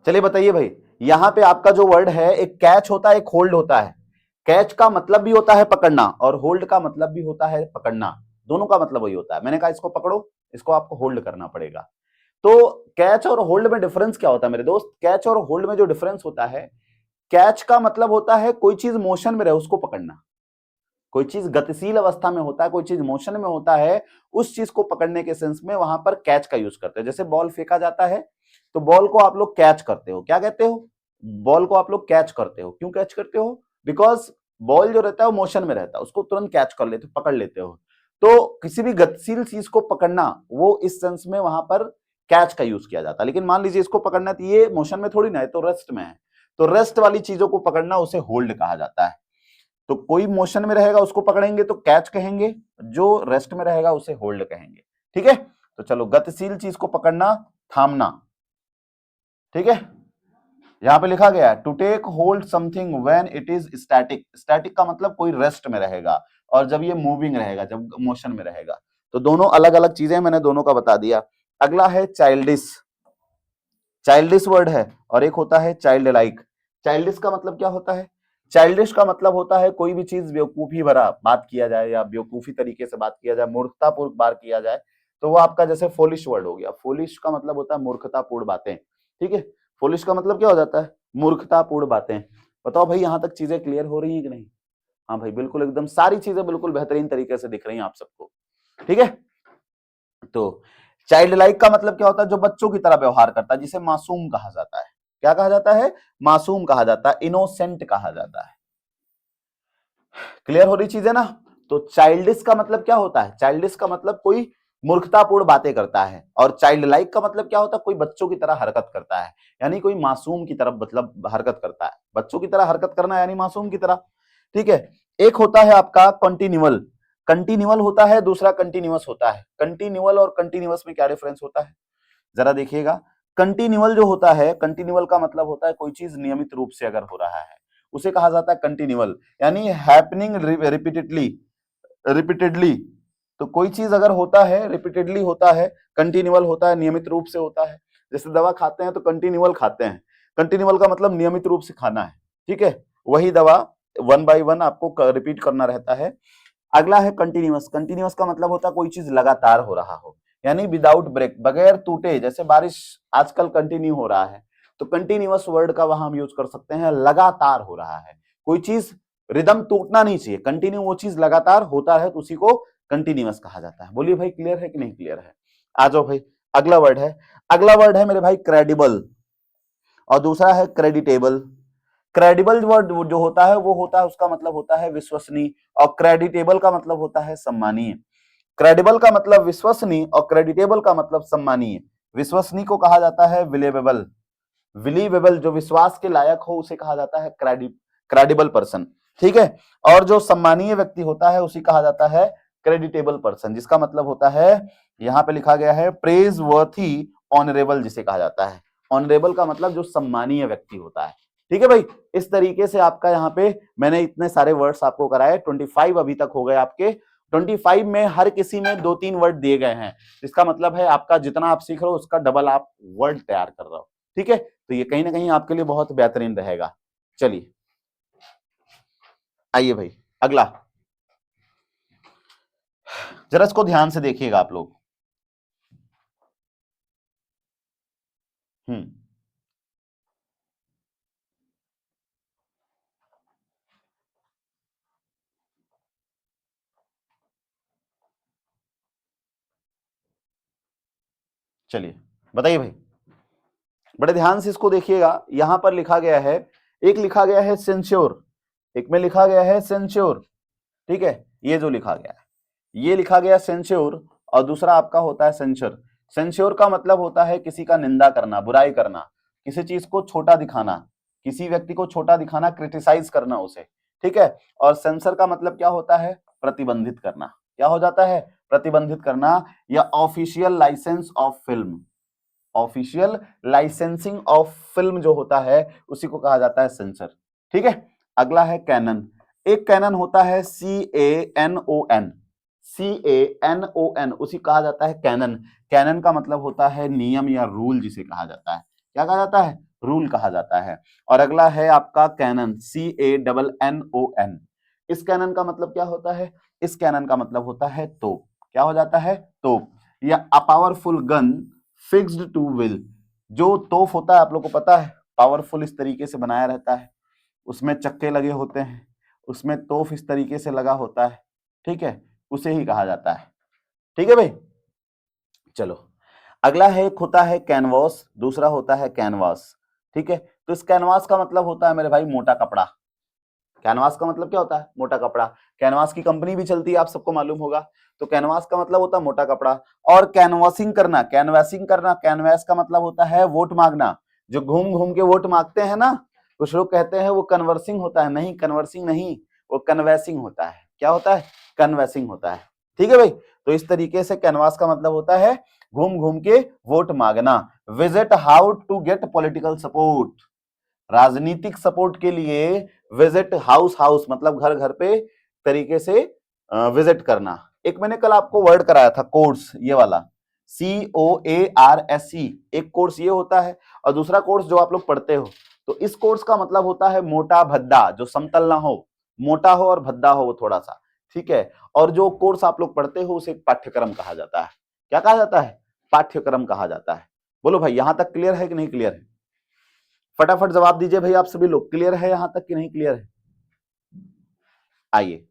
चलिए बताइए भाई, यहां पे आपका जो वर्ड है, एक कैच होता है, एक होल्ड होता है। कैच का मतलब भी होता है पकड़ना और होल्ड का मतलब भी होता है पकड़ना। दोनों का मतलब वही होता है। मैंने कहा इसको पकड़ो, इसको आपको होल्ड करना पड़ेगा। तो कैच और होल्ड में डिफरेंस क्या होता है मेरे दोस्त? कैच और होल्ड में जो डिफरेंस होता है, कैच का मतलब होता है कोई चीज मोशन में रहे उसको पकड़ना। कोई चीज गतिशील अवस्था में होता है, कोई चीज मोशन में होता है, उस चीज को पकड़ने के सेंस में वहां पर कैच का यूज करते हैं। जैसे बॉल फेंका जाता है तो बॉल को आप लोग कैच करते हो। क्या कहते हो? बॉल को आप लोग कैच करते हो। क्यों कैच करते हो? बिकॉज बॉल जो रहता है वो मोशन में रहता है, उसको तुरंत कैच कर लेते हो, पकड़ लेते हो। तो किसी भी गतिशील चीज को पकड़ना, वो इस सेंस में वहां पर कैच का यूज किया जाता है। लेकिन मान लीजिए इसको पकड़ना, तो ये मोशन में थोड़ी ना है, तो रेस्ट में है, तो रेस्ट वाली चीजों को पकड़ना उसे होल्ड कहा जाता है। तो कोई मोशन में रहेगा उसको पकड़ेंगे तो कैच कहेंगे, जो रेस्ट में रहेगा उसे होल्ड कहेंगे। ठीक है, तो चलो गतिशील चीज को पकड़ना, थामना। ठीक है, यहां पे लिखा गया है to take hold something when it is static. Static का मतलब कोई रेस्ट में रहेगा, और जब ये मूविंग रहेगा, जब मोशन में रहेगा। तो दोनों अलग अलग चीजें, मैंने दोनों का बता दिया। अगला है चाइल्डिश। चाइल्डिश वर्ड है, और एक होता है चाइल्ड लाइक। चाइल्डिश का मतलब क्या होता है? चाइल्डिश का मतलब होता है कोई भी चीज बेवकूफी भरा बात किया जाए या बेवकूफी तरीके से बात किया जाए, मूर्खतापूर्वक बात किया जाए, तो वो आपका जैसे फोलिश वर्ड हो गया। फोलिश का मतलब होता है मूर्खतापूर्ण बातें। ठीक है, फोलिश का मतलब क्या हो जाता है? मूर्खतापूर्ण बातें। बताओ भाई यहां तक चीजें क्लियर हो रही है कि नहीं? हाँ भाई बिल्कुल, एकदम सारी चीजें बिल्कुल बेहतरीन तरीके से दिख रही हैं आप सबको। ठीक है, तो चाइल्ड लाइक का मतलब क्या होता है, जो बच्चों की तरह व्यवहार करता है, जिसे मासूम कहा जाता है। क्या कहा जाता है? मासूम कहा जाता है, इनोसेंट कहा जाता है। क्लियर हो रही चीज है ना? तो चाइल्डिश का मतलब क्या होता है? चाइल्डिश का मतलब कोई मूर्खतापूर्ण बातें करता है, और चाइल्ड लाइक का मतलब क्या होता है? कोई बच्चों की तरह हरकत करता है, यानी कोई मासूम की तरफ मतलब हरकत करता है, बच्चों की तरह हरकत करना यानी मासूम की तरह। ठीक है। एक होता है आपका कंटिन्यूअल, कंटिन्यूअल होता है, दूसरा कंटिन्यूअस होता है। कंटिन्यूअल और कंटिन्यूअस में क्या डिफरेंस होता है जरा देखिएगा। कंटिन्यूअल जो होता है, कंटिन्यूअल का मतलब होता है कोई चीज नियमित रूप से अगर हो रहा है उसे कहा जाता है कंटिन्यूअल, यानी हैपनिंग रिपीटेडली, रिपीटेडली। तो कोई चीज अगर होता है रिपीटेडली होता है, कंटिन्यूअल होता है, नियमित रूप से होता है। जैसे दवा खाते हैं तो कंटिन्यूअल खाते हैं, कंटिन्यूअल का मतलब नियमित रूप से खाना है। ठीक है, वही दवा 1 बाय 1 आपको रिपीट करना रहता है। अगला है कंटिन्यूअस, कंटिन्यूअस का मतलब होता है कोई चीज लगातार हो रहा हो, यानी विदाउट ब्रेक, बगैर टूटे। जैसे बारिश आजकल कंटिन्यू हो रहा है, तो कंटिन्यूअस वर्ड का वहां हम यूज कर सकते हैं, लगातार हो रहा है। कोई चीज रिदम टूटना नहीं चाहिए, कंटिन्यू वो चीज लगातार होता है, तो उसी को कंटिन्यूअस कहा जाता है। बोलिए भाई, क्लियर है कि नहीं क्लियर है? आ जाओ भाई, अगला वर्ड है, अगला वर्ड है मेरे भाई क्रेडिबल, और दूसरा है क्रेडिटेबल। क्रेडिबल वर्ड जो होता है वो होता है, उसका मतलब होता है विश्वसनीय, और क्रेडिटेबल का मतलब होता है सम्मानीय। क्रेडिबल का मतलब विश्वसनीय और क्रेडिटेबल का मतलब सम्मानीय। विश्वसनीय को कहा जाता है बिलीवेबल, बिलीवेबल जो विश्वास के लायक हो उसे कहा जाता है क्रेडिबल पर्सन। ठीक है। और जो सम्मानीय व्यक्ति होता है उसे कहा जाता है क्रेडिटेबल पर्सन, जिसका मतलब होता है, यहां पे लिखा गया है प्रेज वर्थी ऑनरेबल, जिसे कहा जाता है। ऑनरेबल का मतलब जो सम्मानीय व्यक्ति होता है। ठीक है भाई, इस तरीके से आपका यहाँ पे मैंने इतने सारे वर्ड्स आपको कराए, 25 अभी तक हो गए आपके। 25 में हर किसी में 2-3 वर्ड दिए गए हैं, इसका मतलब है आपका जितना आप सीख रहे हो उसका डबल आप वर्ड तैयार कर रहे हो। ठीक है, तो ये कहीं ना कहीं आपके लिए बहुत बेहतरीन रहेगा। चलिए आइए भाई, अगला जरा इसको ध्यान से देखिएगा आप लोग। हम्म, चलिए बताइए भाई, बड़े ध्यान से इसको देखिएगा। यहां पर लिखा गया है, एक लिखा गया है सेंश्योर, एक में लिखा गया है सेंश्योर। ठीक है, ये जो लिखा गया है, ये लिखा गया सेंश्योर, और दूसरा आपका होता है सेंसर। सेंश्योर का मतलब होता है किसी का निंदा करना, बुराई करना, किसी चीज को छोटा दिखाना, किसी व्यक्ति को छोटा दिखाना, क्रिटिसाइज करना उसे। ठीक है। और सेंसर का मतलब क्या होता है? प्रतिबंधित करना। क्या हो जाता है? प्रतिबंधित करना, या official licence of film, official licensing of film जो होता है उसी को कहा जाता है सेंसर। ठीक है। अगला है कैनन। एक कैनन होता है CANON, CANON, उसी कहा जाता है कैनन। कैनन का मतलब होता है नियम या रूल, जिसे कहा जाता है। क्या कहा जाता है? रूल कहा जाता है। और अगला है आपका कैनन, CANNON। इस कैनन का मतलब क्या होता है? इस कैनन का मतलब होता है तोप। क्या हो जाता है? तोप, या a powerful gun fixed to wheel. जो तोप होता है आप लोग को पता है, पावरफुल इस तरीके से बनाया रहता है, उसमें चक्के लगे होते हैं, उसमें तोप इस तरीके से लगा होता है। ठीक है, उसे ही कहा जाता है। ठीक है भाई, चलो अगला है, एक होता है कैनवास, दूसरा होता है कैनवास। ठीक है, तो इस कैनवास का मतलब होता है मेरे भाई मोटा कपड़ा। कैनवास का मतलब क्या होता है? मोटा कपड़ा। कैनवास की कंपनी भी चलती है, आप सबको मालूम होगा। तो कैनवास का मतलब होता है मोटा कपड़ा। और कैनवासिंग करना, कैनवासिंग करना, कैनवास का मतलब होता है वोट मांगना। जो घूम घूम के वोट मांगते हैं ना, कुछ लोग कहते हैं वो कन्वर्सिंग होता है, नहीं कन्वर्सिंग नहीं, वो कन्वेसिंग होता है। क्या होता है? कन्वेसिंग होता है। ठीक है भाई, तो इस तरीके से कैनवास का मतलब होता है घूम घूम के वोट मांगना। Visit how to get political support, राजनीतिक सपोर्ट के लिए विजिट हाउस, हाउस मतलब घर घर पे तरीके से विजिट करना। एक मैंने कल आपको वर्ड कराया था कोर्स, ये वाला COARSE, एक कोर्स ये होता है, और दूसरा कोर्स जो आप लोग पढ़ते हो, तो इस कोर्स का मतलब होता है मोटा भद्दा, जो समतल ना हो, मोटा हो और भद्दा हो वो थोड़ा सा। ठीक है, और जो कोर्स आप लोग पढ़ते हो उसे पाठ्यक्रम कहा जाता है। क्या कहा जाता है? पाठ्यक्रम कहा जाता है। बोलो भाई, यहां तक क्लियर है कि नहीं क्लियर है? फटाफट जवाब दीजिए भाई, आप सभी लोग क्लियर है यहां तक कि नहीं क्लियर है? आइए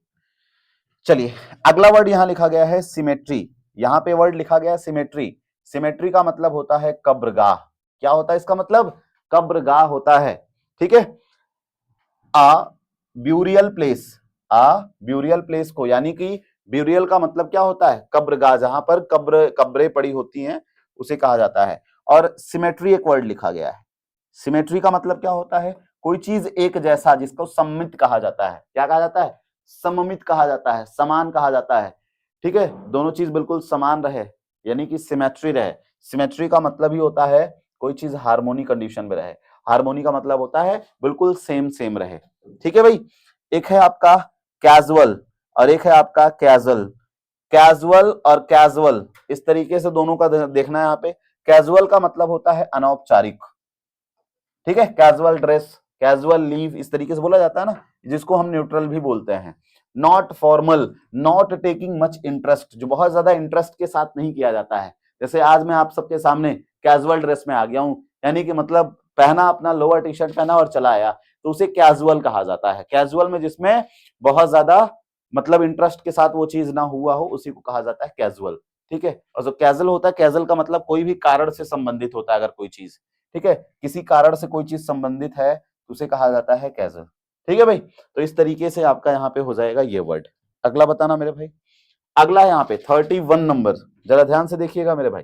चलिए, अगला वर्ड यहां लिखा गया है सिमेट्री। यहां पे वर्ड लिखा गया है सिमेट्री। सिमेट्री का मतलब होता है कब्रगाह। क्या होता है इसका मतलब? कब्रगाह होता है। ठीक है, आ ब्यूरियल प्लेस, आ ब्यूरियल प्लेस को, यानी कि ब्यूरियल का मतलब क्या होता है? कब्रगाह, जहां पर कब्रें पड़ी होती हैं उसे कहा जाता है। और सिमेट्री एक वर्ड लिखा गया है। सिमेट्री का मतलब क्या होता है? कोई चीज एक जैसा, जिसको सममित कहा जाता है। क्या कहा जाता है? सममित कहा जाता है, समान कहा जाता है। ठीक है, दोनों चीज बिल्कुल समान रहे, यानी कि सिमेट्री रहे। सिमेट्री का मतलब ही होता है कोई चीज हार्मोनी कंडीशन में रहे। हार्मोनी का मतलब होता है बिल्कुल सेम सेम रहे। ठीक है भाई, एक है आपका कैजुअल और एक है आपका कैजुअल। कैजुअल और कैजुअल इस तरीके से दोनों का देखना है यहाँ पे। कैजुअल का मतलब होता है अनौपचारिक। ठीक है, कैजुअल ड्रेस, कैजुअल लीव, इस तरीके से बोला जाता है ना, जिसको हम न्यूट्रल भी बोलते हैं। Not formal, not taking much interest, जो बहुत ज्यादा इंटरेस्ट के साथ नहीं किया जाता है। जैसे आज मैं आप सबके सामने कैजुअल ड्रेस में आ गया हूं, यानी कि मतलब पहना, अपना लोअर टी शर्ट पहना और चला आया, तो उसे कैजुअल कहा जाता है। कैजुअल में जिसमें बहुत ज्यादा मतलब इंटरेस्ट के साथ वो चीज ना हुआ हो, उसी को कहा जाता है कैजुअल। ठीक है, और जो कैजुअल होता है, कैजुअल का मतलब कोई भी कारण से संबंधित होता है। अगर कोई चीज, ठीक है, किसी कारण से कोई चीज संबंधित है तो उसे कहा जाता है कैजुअल। ठीक है भाई, तो इस तरीके से आपका यहाँ पे हो जाएगा ये वर्ड। अगला बताना मेरे भाई। अगला यहाँ पे 31 नंबर, जरा ध्यान से देखिएगा मेरे भाई।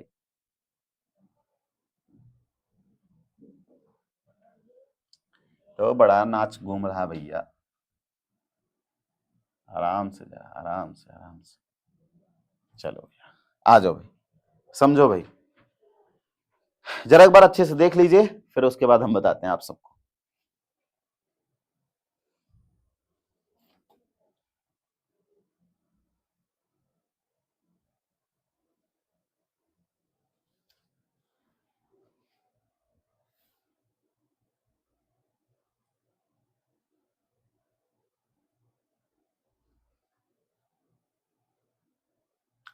तो बड़ा नाच घूम रहा भैया, आराम से जा, आराम से आराम से। चलो भैया, आ जाओ भाई, समझो भाई, जरा एक बार अच्छे से देख लीजिए, फिर उसके बाद हम बताते हैं आप सबको।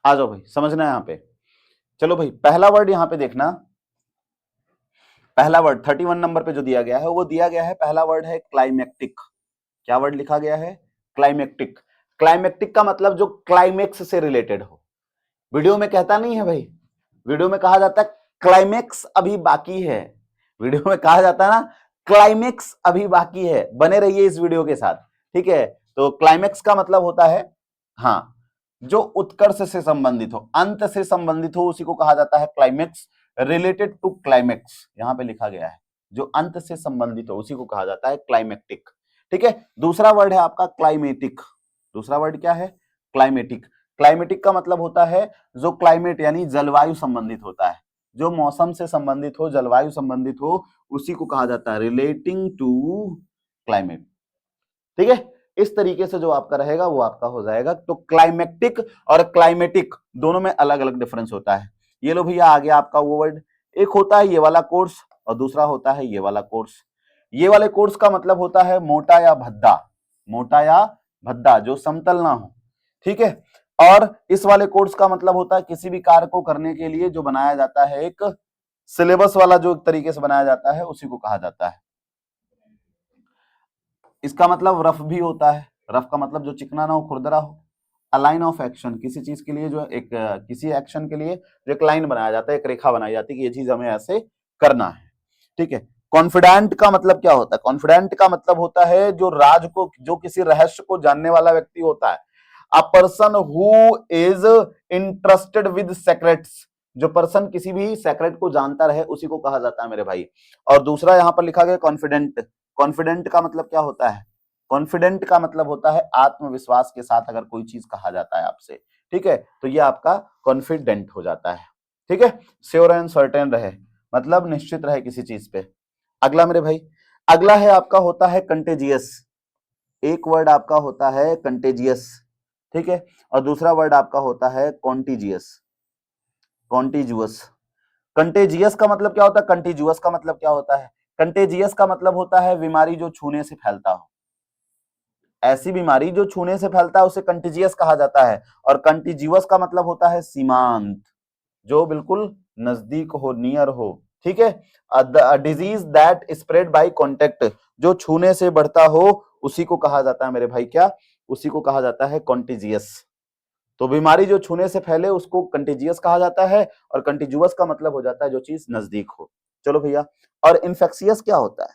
आ जाओ भाई, समझना है यहाँ पे। चलो भाई, पहला वर्ड यहाँ पे देखना। पहला वर्ड 31 नंबर पे जो दिया गया है, वो दिया गया है, पहला वर्ड है क्लाइमेक्टिक। क्या वर्ड लिखा गया है? क्लाइमेक्टिक। क्लाइमेक्टिक का मतलब जो क्लाइमेक्स से रिलेटेड हो। वीडियो में कहता नहीं है भाई, वीडियो में कहा जाता है क्लाइमेक्स अभी बाकी है। वीडियो में कहा जाता है ना, क्लाइमेक्स अभी बाकी है। बने रहिए इस वीडियो के साथ, ठीक है। तो क्लाइमेक्स का मतलब होता है, हाँ, जो उत्कर्ष से संबंधित हो, अंत से संबंधित हो, उसी को कहा जाता है क्लाइमेक्स। रिलेटेड टू क्लाइमेक्स यहां पे लिखा गया है, जो अंत से संबंधित हो उसी को कहा जाता है क्लाइमेक्टिक। ठीक है, दूसरा वर्ड है आपका क्लाइमेटिक। दूसरा वर्ड क्या है? क्लाइमेटिक। क्लाइमेटिक का मतलब होता है जो क्लाइमेट यानी जलवायु संबंधित होता है, जो मौसम से संबंधित हो, जलवायु संबंधित हो, उसी को कहा जाता है रिलेटिंग टू क्लाइमेट। ठीक है, इस तरीके से जो आपका रहेगा वो आपका हो जाएगा। तो क्लाइमेटिक और क्लाइमेटिक दोनों में अलग अलग डिफरेंस होता है। ये लो भैया, आ गया आपका वो वर्ड। एक होता है ये वाला कोर्स और दूसरा होता है ये वाला कोर्स। ये वाले कोर्स का मतलब होता है मोटा या भद्दा, मोटा या भद्दा, जो समतल ना हो। ठीक है, और इस वाले कोर्स का मतलब होता है किसी भी कार्य को करने के लिए जो बनाया जाता है, एक सिलेबस वाला जो तरीके से बनाया जाता है, उसी को कहा जाता है। इसका मतलब रफ भी होता है। रफ का मतलब जो चिकना ना हो, खुरदरा हो। अलाइन ऑफ एक्शन, किसी चीज के लिए जो एक किसी एक्शन के लिए जो एक लाइन बनाया जाता है, एक रेखा बनाई जाती है कि ये चीज हमें ऐसे करना है। ठीक है, कॉन्फिडेंट का मतलब क्या होता है? कॉन्फिडेंट का मतलब होता है जो राज को, जो किसी रहस्य को जानने वाला व्यक्ति होता है। A person who is interested with secrets, जो पर्सन किसी भी सेक्रेट को जानता रहे, उसी को कहा जाता है मेरे भाई। और दूसरा यहां पर लिखा गया कॉन्फिडेंट। कॉन्फिडेंट का मतलब क्या होता है? कॉन्फिडेंट का मतलब होता है आत्मविश्वास के साथ अगर कोई चीज कहा जाता है आपसे, ठीक है, तो ये आपका कॉन्फिडेंट हो जाता है। ठीक है, श्योर एंड सर्टेन रहे, मतलब निश्चित रहे किसी चीज पे। अगला मेरे भाई, अगला है आपका होता है कंटेजियस। एक वर्ड आपका होता है कंटेजियस, ठीक है, और दूसरा वर्ड आपका होता है कॉन्टीजियस। कॉन्टीजुअस। कंटेजियस का मतलब क्या होता है? कंटीजुअस का मतलब क्या होता है? कंटेजियस का मतलब होता है बीमारी जो छूने से फैलता हो। ऐसी बीमारी जो छूने से फैलता है उसे कंटेजियस कहा जाता है। और कंटीजियस का मतलब होता है सीमांत, जो बिल्कुल नजदीक हो, नियर हो। ठीक है, disease that spread by contact, जो छूने से बढ़ता हो, उसी को कहा जाता है मेरे भाई क्या? उसी को कहा जाता है कॉन्टेजियस। तो बीमारी जो छूने से फैले उसको कंटेजियस कहा जाता है, और कंटेजियस का मतलब हो जाता है जो चीज नजदीक हो। चलो भैया, और इन्फेक्शियस क्या होता है?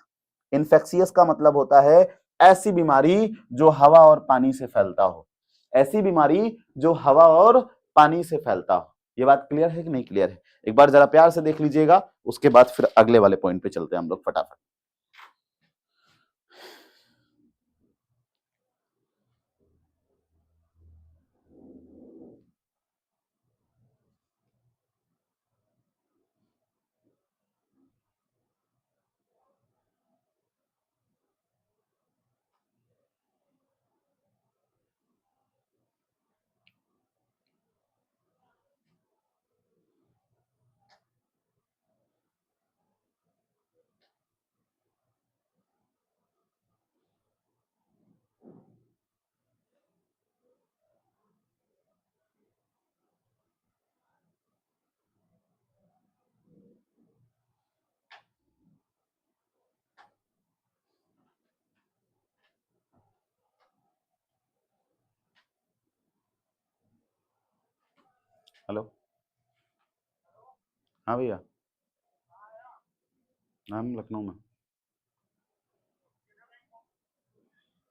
इन्फेक्शियस का मतलब होता है ऐसी बीमारी जो हवा और पानी से फैलता हो, ऐसी बीमारी जो हवा और पानी से फैलता हो। ये बात क्लियर है कि नहीं क्लियर है? एक बार जरा प्यार से देख लीजिएगा, उसके बाद फिर अगले वाले पॉइंट पे चलते हैं हम लोग फटाफट। हेलो, हाँ भैया, हम लखनऊ में।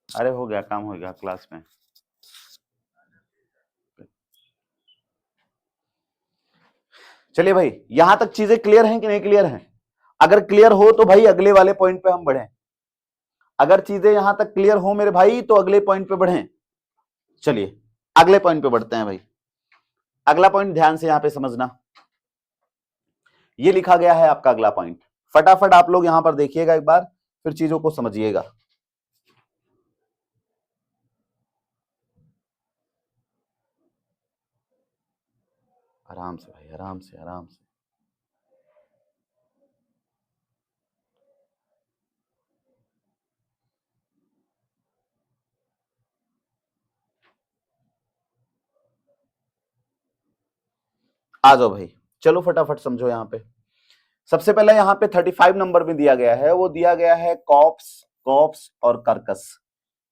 अरे हो गया, काम हो गया क्लास में। चलिए भाई, यहां तक चीजें क्लियर हैं कि नहीं क्लियर हैं? अगर क्लियर हो तो भाई अगले वाले पॉइंट पे हम बढ़ें। अगर चीजें यहां तक क्लियर हो मेरे भाई तो अगले पॉइंट पे बढ़ें। चलिए अगले पॉइंट पे बढ़ते हैं भाई। अगला पॉइंट ध्यान से यहां पे समझना, ये लिखा गया है आपका अगला पॉइंट। फटाफट आप लोग यहां पर देखिएगा एक बार, फिर चीजों को समझिएगा। आराम से भाई, आराम से, आराम से। आ जाओ भाई, चलो फटाफट समझो। यहां पे सबसे पहले यहां पे 35 नंबर में दिया गया है, वो दिया गया है कॉप्स, कॉप्स और कर्कस।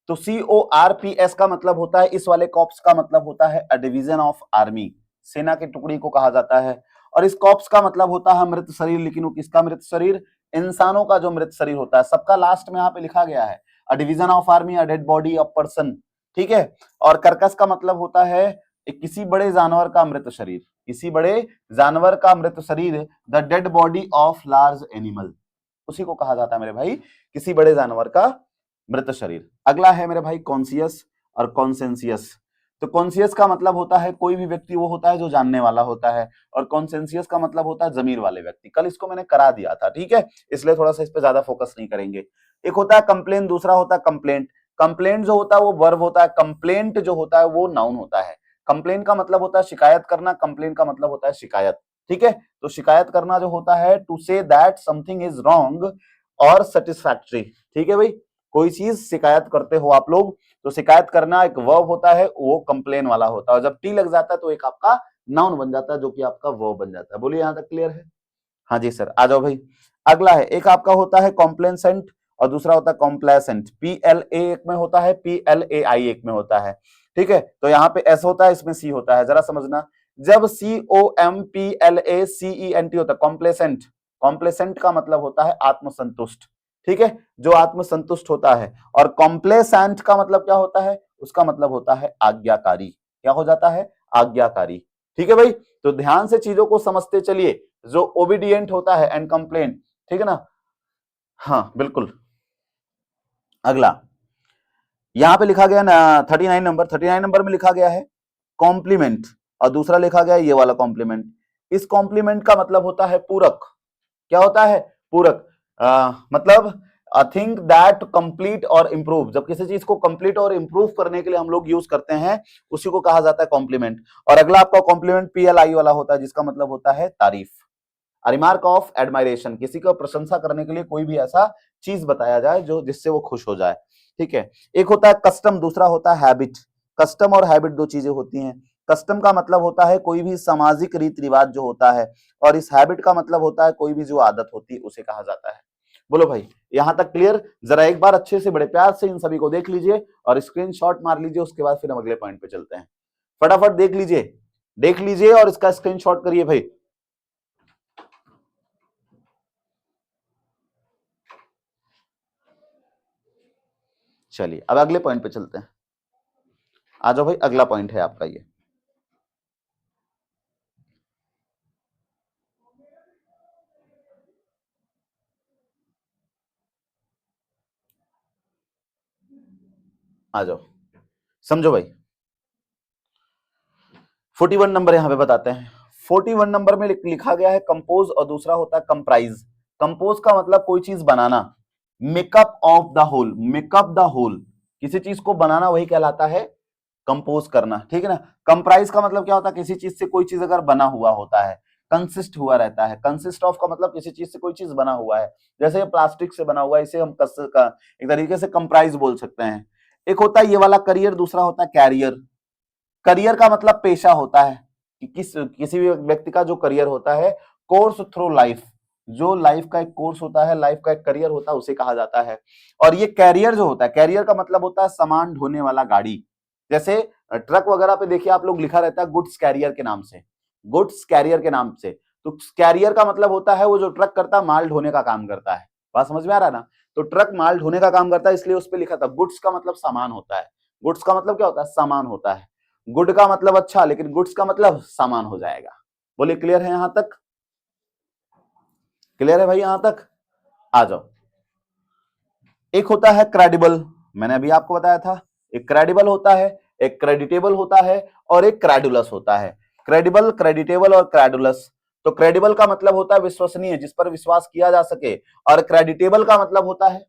तो CORPS का मतलब होता है, इस वाले कॉप्स का मतलब होता है अ डिवीजन ऑफ आर्मी, सेना की टुकड़ी को कहा जाता है। और इस कॉप्स का मतलब होता है मृत शरीर, लेकिन वो किसका मृत शरीर? इंसानों का जो मृत शरीर होता है, सबका लास्ट में यहाँ पे लिखा गया है a division of army, a dead body of person. ठीक है। और कर्कस का मतलब होता है किसी बड़े जानवर का मृत शरीर, किसी बड़े जानवर का मृत शरीर, the dead body of large animal, उसी को कहा जाता है मेरे भाई किसी बड़े जानवर का मृत शरीर। अगला है मेरे भाई कॉन्सियस और कॉन्सेंसियस। तो कॉन्सियस का मतलब होता है कोई भी व्यक्ति वो होता है जो जानने वाला होता है, और कॉन्सेंसियस का मतलब होता है जमीर वाले व्यक्ति। कल इसको मैंने करा दिया था, ठीक है, इसलिए थोड़ा सा इस पे ज्यादा फोकस नहीं करेंगे। एक होता है कंप्लेन, दूसरा होता है कंप्लेंट। कंप्लेंट जो होता है वो वर्ब होता है, कंप्लेंट जो होता है वो नाउन होता है। कंप्लेन का मतलब होता है शिकायत करना, कंप्लेन का मतलब होता है शिकायत। ठीक है, तो शिकायत करना जो होता है to say that something is wrong और सेटिस्फैक्टरी। ठीक है भाई, कोई चीज शिकायत करते हो आप लोग, तो शिकायत करना एक वर्ब होता है, वो कंप्लेन वाला होता है। और जब टी लग जाता है तो एक आपका नाउन बन जाता है, जो कि आपका वर्ब बन जाता है। बोलिए यहां तक क्लियर है? हाँ जी सर, आ जाओ भाई। अगला है, एक आपका होता है कॉम्प्लेसेंट और दूसरा होता है कॉम्प्लेसेंट। PLA एक में होता है, PLAI एक में होता है। ठीक है, तो यहाँ पे S होता है, इसमें C होता है, जरा समझना। जब COMPLACENT होता है कॉम्प्लेसेंट, कॉम्प्लेसेंट का मतलब होता है आत्मसंतुष्ट। ठीक है, जो आत्मसंतुष्ट होता है। और कॉम्प्लेसेंट का मतलब क्या होता है? उसका मतलब होता है आज्ञाकारी। क्या हो जाता है? आज्ञाकारी। ठीक है भाई, तो ध्यान से चीजों को समझते चलिए। जो ओबीडियंट होता है एंड कंप्लेंट, ठीक है ना? हाँ बिल्कुल। अगला यहां पे लिखा गया ना 39 नंबर, 39 नंबर में लिखा गया है कॉम्प्लीमेंट, और दूसरा लिखा गया है ये वाला कॉम्प्लीमेंट। इस कॉम्प्लीमेंट का मतलब होता है पूरक। क्या होता है? पूरक। मतलब थिंक दैट कंप्लीट और इंप्रूव, जब किसी चीज को कंप्लीट और इंप्रूव करने के लिए हम लोग यूज करते हैं, उसी को कहा जाता है कॉम्प्लीमेंट। और अगला आपका कॉम्प्लीमेंट PLI वाला होता है, जिसका मतलब होता है तारीफ, रिमार्क ऑफ एडमायरेशन, किसी को प्रशंसा करने के लिए कोई भी ऐसा चीज बताया जाए जो जिससे वो खुश हो जाए। ठीक है, एक होता है कस्टम, दूसरा होता है हैबिट। कस्टम और हैबिट दो चीजें होती हैं। कस्टम का मतलब होता है कोई भी सामाजिक रीति रिवाज जो होता है, और इस हैबिट का मतलब होता है कोई भी जो आदत होती है उसे कहा जाता है। बोलो भाई, यहां तक क्लियर? जरा एक बार अच्छे से बड़े प्यार से इन सभी को देख लीजिए और स्क्रीनशॉट मार लीजिए, उसके बाद फिर हम अगले पॉइंट पे चलते हैं। फटाफट देख लीजिए और इसका स्क्रीनशॉट करिए भाई। चलिए अब अगले पॉइंट पे चलते हैं। आ जाओ भाई, अगला पॉइंट है आपका ये। आ जाओ, समझो भाई। 41 नंबर यहां पे बताते हैं। 41 नंबर में लिखा गया है कंपोज और दूसरा होता है कंप्राइज। कंपोज का मतलब कोई चीज बनाना, make up of the whole, make up the whole, किसी चीज को बनाना वही कहलाता है कंपोज करना, ठीक है ना। कंप्राइज का मतलब क्या होता है, किसी चीज से कोई चीज अगर बना हुआ होता है, कंसिस्ट हुआ रहता है। कंसिस्ट ऑफ का मतलब किसी चीज से कोई चीज बना हुआ है, जैसे प्लास्टिक से बना हुआ है, इसे हम एक तरीके से कंप्राइज बोल सकते हैं। एक होता है ये वाला करियर, दूसरा होता है कैरियर। करियर का मतलब पेशा होता है कि किसी भी व्यक्ति का जो करियर होता है, कोर्स थ्रू लाइफ, जो लाइफ का एक कोर्स होता है, लाइफ का एक करियर होता है, उसे कहा जाता है। और ये कैरियर जो होता है, कैरियर का मतलब होता है सामान ढोने वाला गाड़ी। जैसे ट्रक वगैरह पे देखिए आप लोग लिखा रहता है गुड्स कैरियर के नाम से, गुड्स कैरियर के नाम से। तो कैरियर का मतलब होता है वो जो ट्रक करता है, माल ढोने का काम करता है। बात समझ में आ रहा है ना। तो ट्रक माल ढोने का काम करता है, इसलिए उस पर लिखा था गुड्स का मतलब सामान होता है। गुड्स का मतलब क्या होता है, सामान होता है। गुड का मतलब अच्छा, लेकिन गुड्स का मतलब सामान हो जाएगा। बोलिए क्लियर है यहां तक, क्लियर है भाई यहां तक। आ जाओ, एक होता है क्रेडिबल, मैंने अभी आपको बताया था। एक क्रेडिबल होता है, एक क्रेडिटेबल होता है और एक क्रेडुलस होता है। क्रेडिबल, क्रेडिटेबल और क्रेडुलस। तो क्रेडिबल का मतलब होता है विश्वसनीय, जिस पर विश्वास किया जा सके। और क्रेडिटेबल का मतलब होता है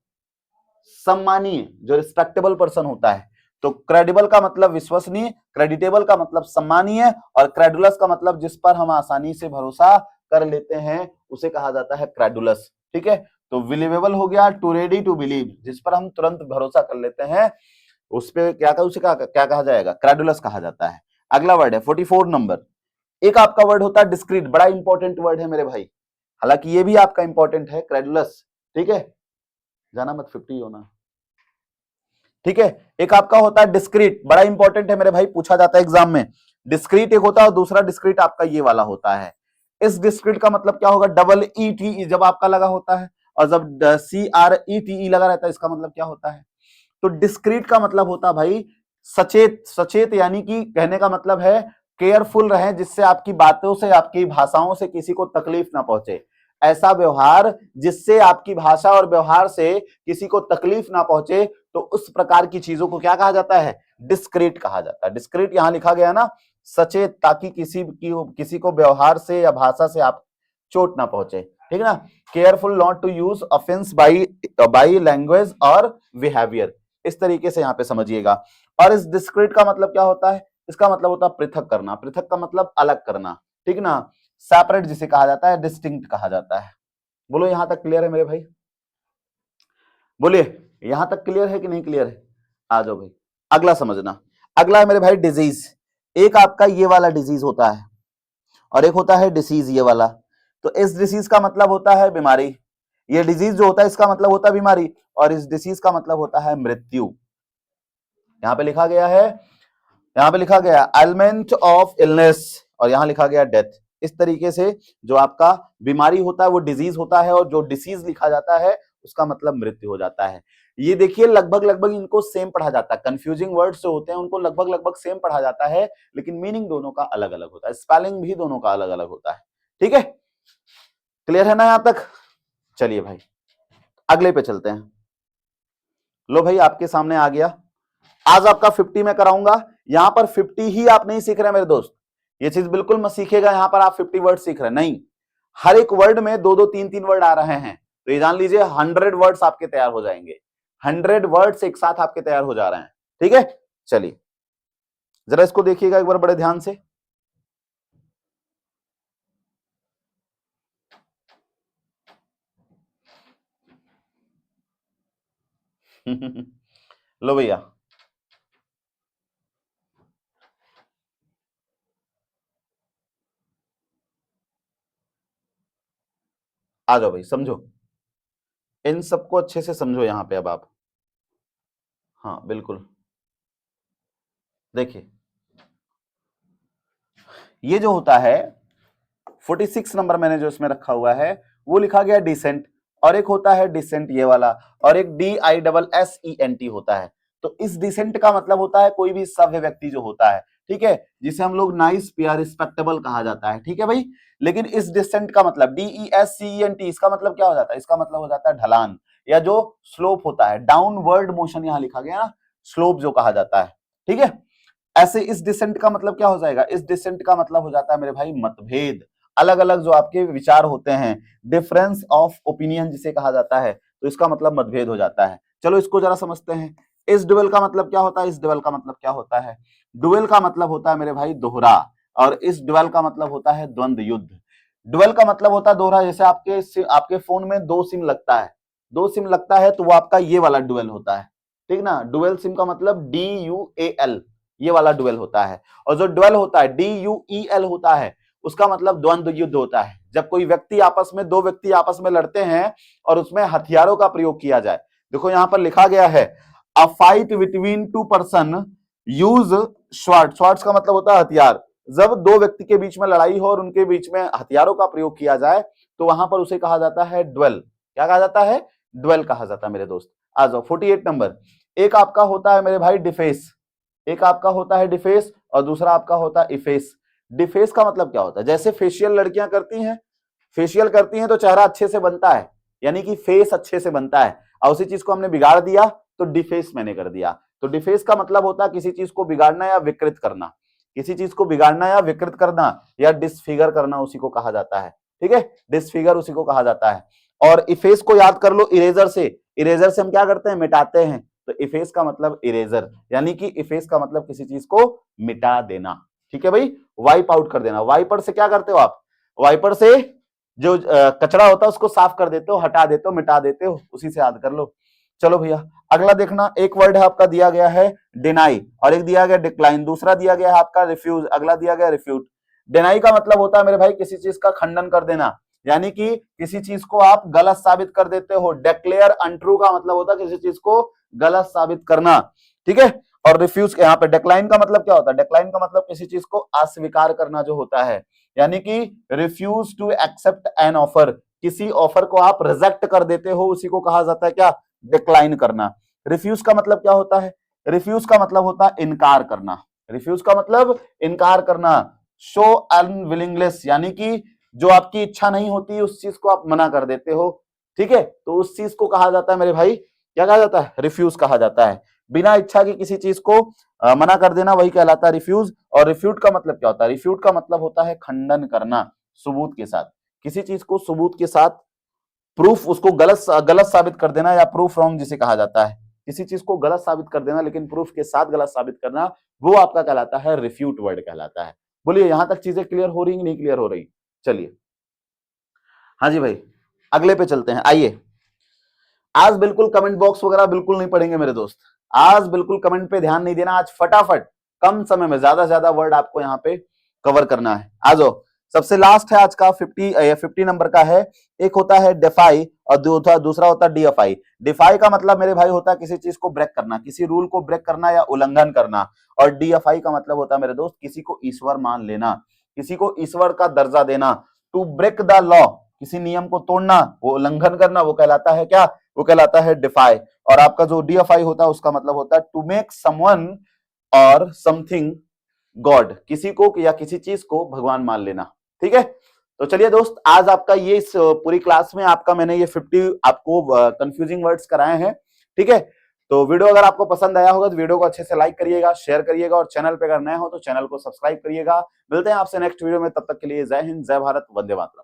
सम्मानीय, जो रिस्पेक्टेबल पर्सन होता है। तो क्रेडिबल का मतलब विश्वसनीय, क्रेडिटेबल का मतलब सम्मानीय और क्रेडुलस का मतलब जिस पर हम आसानी से भरोसा कर लेते हैं, उसे कहा जाता है क्रेडुलस। ठीक है, तो बिलीवेबल हो गया, टू रेडी टू बिलीव, जिस पर हम तुरंत भरोसा कर लेते हैं, उस पे क्या कहा जाएगा, क्रेडुलस कहा जाता है। अगला वर्ड है 44 नंबर। एक आपका वर्ड होता है डिस्क्रीट, बड़ा इंपॉर्टेंट वर्ड है मेरे भाई, हालांकि ये भी आपका इंपॉर्टेंट है, क्रेडुलस। ठीक है, जाना मत 50 होना। ठीक है, एक आपका होता है डिस्क्रीट, बड़ा इंपॉर्टेंट है मेरे भाई, पूछा जाता है एग्जाम में। डिस्क्रीट एक होता है और दूसरा डिस्क्रीट आपका ये वाला होता है। इस डिस्क्रीट का मतलब क्या होगा, डबल ई टी जब आपका लगा होता है, और जब CRETE लगा रहता है, इसका मतलब क्या होता है। तो डिस्क्रीट का मतलब होता है भाई सचेत, सचेत यानी कि कहने का मतलब है केयरफुल रहे, जिससे आपकी बातों से, आपकी भाषाओं से किसी को तकलीफ ना पहुंचे। ऐसा व्यवहार जिससे आपकी भाषा और व्यवहार से किसी को तकलीफ ना पहुंचे, तो उस प्रकार की चीजों को क्या कहा जाता है, डिस्क्रीट कहा जाता है। डिस्क्रीट यहां लिखा गया ना, सचेत, ताकि किसी को व्यवहार से या भाषा से आप चोट ना पहुंचे। ठीक है ना, careful not to use offence by language और बिहेवियर, इस तरीके से यहां पे समझिएगा। और इस डिस्क्रीट का मतलब क्या होता है, इसका मतलब होता है पृथक करना। पृथक का मतलब अलग करना, ठीक ना। सेपरेट जिसे कहा जाता है, डिस्टिंक्ट कहा जाता है। बोलो यहां तक क्लियर है मेरे भाई, बोलिए यहां तक क्लियर है कि नहीं क्लियर है। आ जाओ भाई, अगला समझना। अगला है मेरे भाई डिजीज। एक आपका ये वाला डिजीज होता है और एक होता है डिसीज ये वाला। तो इस डिसीज का मतलब होता है बीमारी, ये डिजीज जो होता है इसका मतलब होता है बीमारी, और इस डिसीज का मतलब होता है मृत्यु। यहां पे लिखा गया है, यहां पे लिखा गया एलिमेंट ऑफ इलनेस, और यहां लिखा गया डेथ। इस तरीके से जो आपका बीमारी होता है वो डिजीज होता है, और जो डिसीज लिखा जाता है उसका मतलब मृत्यु हो जाता है। ये देखिए लगभग लगभग इनको सेम पढ़ा जाता है, कंफ्यूजिंग वर्ड्स जो होते हैं उनको लगभग लगभग सेम पढ़ा जाता है, लेकिन मीनिंग दोनों का अलग अलग होता है, स्पेलिंग भी दोनों का अलग अलग होता है। ठीक है, क्लियर है ना यहां तक। चलिए भाई अगले पे चलते हैं। लो भाई आपके सामने आ गया, आज आपका 50 में कराऊंगा। यहां पर 50 ही आप नहीं सीख रहे मेरे दोस्त, ये चीज बिल्कुल मत सीखिएगा यहां पर आप 50 वर्ड सीख रहे हैं, नहीं। हर एक वर्ड में दो दो तीन तीन वर्ड आ रहे हैं, तो ये जान लीजिए 100 वर्ड्स आपके तैयार हो जाएंगे। 100 वर्ड्स एक साथ आपके तैयार हो जा रहे हैं। ठीक है, चलिए जरा इसको देखिएगा एक बार बड़े ध्यान से। लो भैया, आ जाओ भाई, समझो इन सबको अच्छे से समझो यहां पे अब आप। हाँ बिल्कुल, देखिए ये जो होता है 46 नंबर मैंने जो इसमें रखा हुआ है वो लिखा गया डिसेंट, और एक होता है डिसेंट ये वाला, और एक DISSENT होता है। तो इस डिसेंट का मतलब होता है कोई भी सभ्य व्यक्ति जो होता है, ठीक है, जिसे हम लोग नाइस या रिस्पेक्टेबल कहा जाता है, ठीक है भाई। लेकिन इस डिसेंट का मतलब DESCENT, इसका मतलब क्या हो जाता है, इसका मतलब हो जाता है ढलान या जो स्लोप होता है, डाउनवर्ड मोशन यहां लिखा गया ना, स्लोप जो कहा जाता है, ठीक है। ऐसे इस डिसेंट का मतलब क्या हो जाएगा, इस डिसेंट का मतलब हो जाता है मेरे भाई मतभेद, अलग अलग जो आपके विचार होते हैं, डिफरेंस ऑफ ओपिनियन जिसे कहा जाता है, तो इसका मतलब मतभेद हो जाता है। चलो इसको जरा समझते हैं। इस डुएल का मतलब क्या होता है, इस डुएल का मतलब क्या होता है, डुएल का मतलब होता है मेरे भाई दोहरा, और इस डुएल का मतलब होता है द्वंद्व युद्ध। डुएल का मतलब होता है दोहरा, जैसे आपके फोन में दो सिम लगता है, दो सिम लगता है तो वो आपका ये वाला डुएल होता है, ठीक ना। डुएल सिम का मतलब DUAL, ये वाला डुएल होता है। और जो डुएल होता है DUEL होता है, उसका मतलब द्वंद्व युद्ध होता है, जब कोई व्यक्ति आपस में, दो व्यक्ति आपस में लड़ते हैं और उसमें हथियारों का प्रयोग किया जाए। देखो यहां पर लिखा गया है a fight between two person use sword, swords का मतलब होता है हथियार। जब दो व्यक्ति के बीच में लड़ाई हो और उनके बीच में हथियारों का प्रयोग किया जाए तो वहां पर उसे कहा जाता है ड्वेल। क्या कहा जाता है, ड्वेल कहा जाता है मेरे दोस्त। आ जाओ 48 नंबर। एक आपका होता है मेरे भाई डिफेस, एक आपका होता है डिफेस और दूसरा आपका होता है इफेस। डिफेस का मतलब क्या होता है, जैसे फेशियल लड़कियां करती हैं, फेशियल करती हैं तो चेहरा अच्छे से बनता है, यानी कि फेस अच्छे से बनता है, और उसी चीज को हमने बिगाड़ दिया तो डिफेस मैंने कर दिया। तो डिफेस का मतलब होता है किसी चीज को बिगाड़ना या विकृत करना, किसी चीज को बिगाड़ना या विकृत करना या डिसफिगर करना, उसी को कहा जाता है, ठीक है, डिसफिगर उसी को कहा जाता है। और इफेस को याद कर लो इरेजर से, इरेजर से हम क्या करते हैं, मिटाते हैं, तो इफेस का मतलब इरेजर, यानी कि इफेस का मतलब किसी चीज को मिटा देना, ठीक है भाई, वाइप आउट कर देना। वाइपर से क्या करते हो आप, वाइपर से जो कचरा होता है उसको साफ कर देते हो, हटा देते हो, मिटा देते हो, उसी से याद कर लो। चलो भैया अगला देखना, एक वर्ड है आपका दिया गया है डिनाई, और एक दिया गया डिक्लाइन, दूसरा दिया गया है आपका रिफ्यूज, अगला दिया गया रिफ्यूट। डिनाई का मतलब होता है मेरे भाई किसी चीज का खंडन कर देना, यानी कि किसी चीज को आप गलत साबित कर देते हो। डिक्लेयर अनट्रू का मतलब होता है किसी चीज को गलत साबित करना, ठीक है। और रिफ्यूज यहाँ पे डिक्लाइन का मतलब क्या होता है, डिक्लाइन का मतलब किसी चीज को अस्वीकार करना जो होता है, यानी कि refuse to accept an offer, किसी ऑफर को आप रिजेक्ट कर देते हो, उसी को कहा जाता है क्या, डिक्लाइन करना। रिफ्यूज का मतलब क्या होता है, रिफ्यूज का मतलब होता है इनकार करना, रिफ्यूज का मतलब इनकार करना। शो अनविलिंगनेस, यानी कि जो आपकी इच्छा नहीं होती उस चीज को आप मना कर देते हो, ठीक है, तो उस चीज को कहा जाता है मेरे भाई, क्या कहा जाता है, रिफ्यूज कहा जाता है। बिना इच्छा की किसी चीज को मना कर देना वही कहलाता है रिफ्यूज। और रिफ्यूट का मतलब क्या होता है, रिफ्यूट का मतलब होता है खंडन करना सबूत के साथ, किसी चीज को सबूत के साथ, प्रूफ उसको गलत गलत साबित कर देना, या प्रूफ रॉन्ग जिसे कहा जाता है, किसी चीज को गलत साबित कर देना लेकिन प्रूफ के साथ गलत साबित करना, वो आपका कहलाता है रिफ्यूट वर्ड कहलाता है। बोलिए यहां तक चीजें क्लियर हो रही नहीं क्लियर हो रही, चलिए हाँ जी भाई अगले पे चलते हैं। आइए आज बिल्कुल कमेंट बॉक्स वगैरह बिल्कुल नहीं पढ़ेंगे मेरे दोस्त, आज बिल्कुल कमेंट पे ध्यान नहीं देना, आज फटाफट कम समय में ज्यादा से ज्यादा वर्ड आपको यहाँ पे कवर करना है। आ जाओ सबसे लास्ट है आज का 50 नंबर का है, एक होता है डिफाई और दूसरा होता है डीएफआई। डिफाई का मतलब मेरे भाई होता है किसी चीज को ब्रेक करना, किसी रूल को ब्रेक करना या उल्लंघन करना, और डीएफआई का मतलब होता है मेरे दोस्त किसी को ईश्वर मान लेना, किसी को ईश्वर का दर्जा देना। टू ब्रेक द लॉ, किसी नियम को तोड़ना, वो उल्लंघन करना, वो कहलाता है क्या, वो कहलाता है डिफाई। और आपका जो डीएफआई होता है उसका मतलब होता है टू मेक समवन और समथिंग गॉड, किसी को या किसी चीज को भगवान मान लेना, ठीक है। तो चलिए दोस्त आज आपका ये इस पूरी क्लास में आपका मैंने ये 50 आपको कंफ्यूजिंग वर्ड्स कराए हैं, ठीक है। तो वीडियो अगर आपको पसंद आया होगा तो वीडियो को अच्छे से लाइक करिएगा, शेयर करिएगा, और चैनल पे अगर नए हो तो चैनल को सब्सक्राइब करिएगा। मिलते हैं आपसे नेक्स्ट वीडियो में, तब तक के लिए जय हिंद, जय भारत, वंदे मातरम।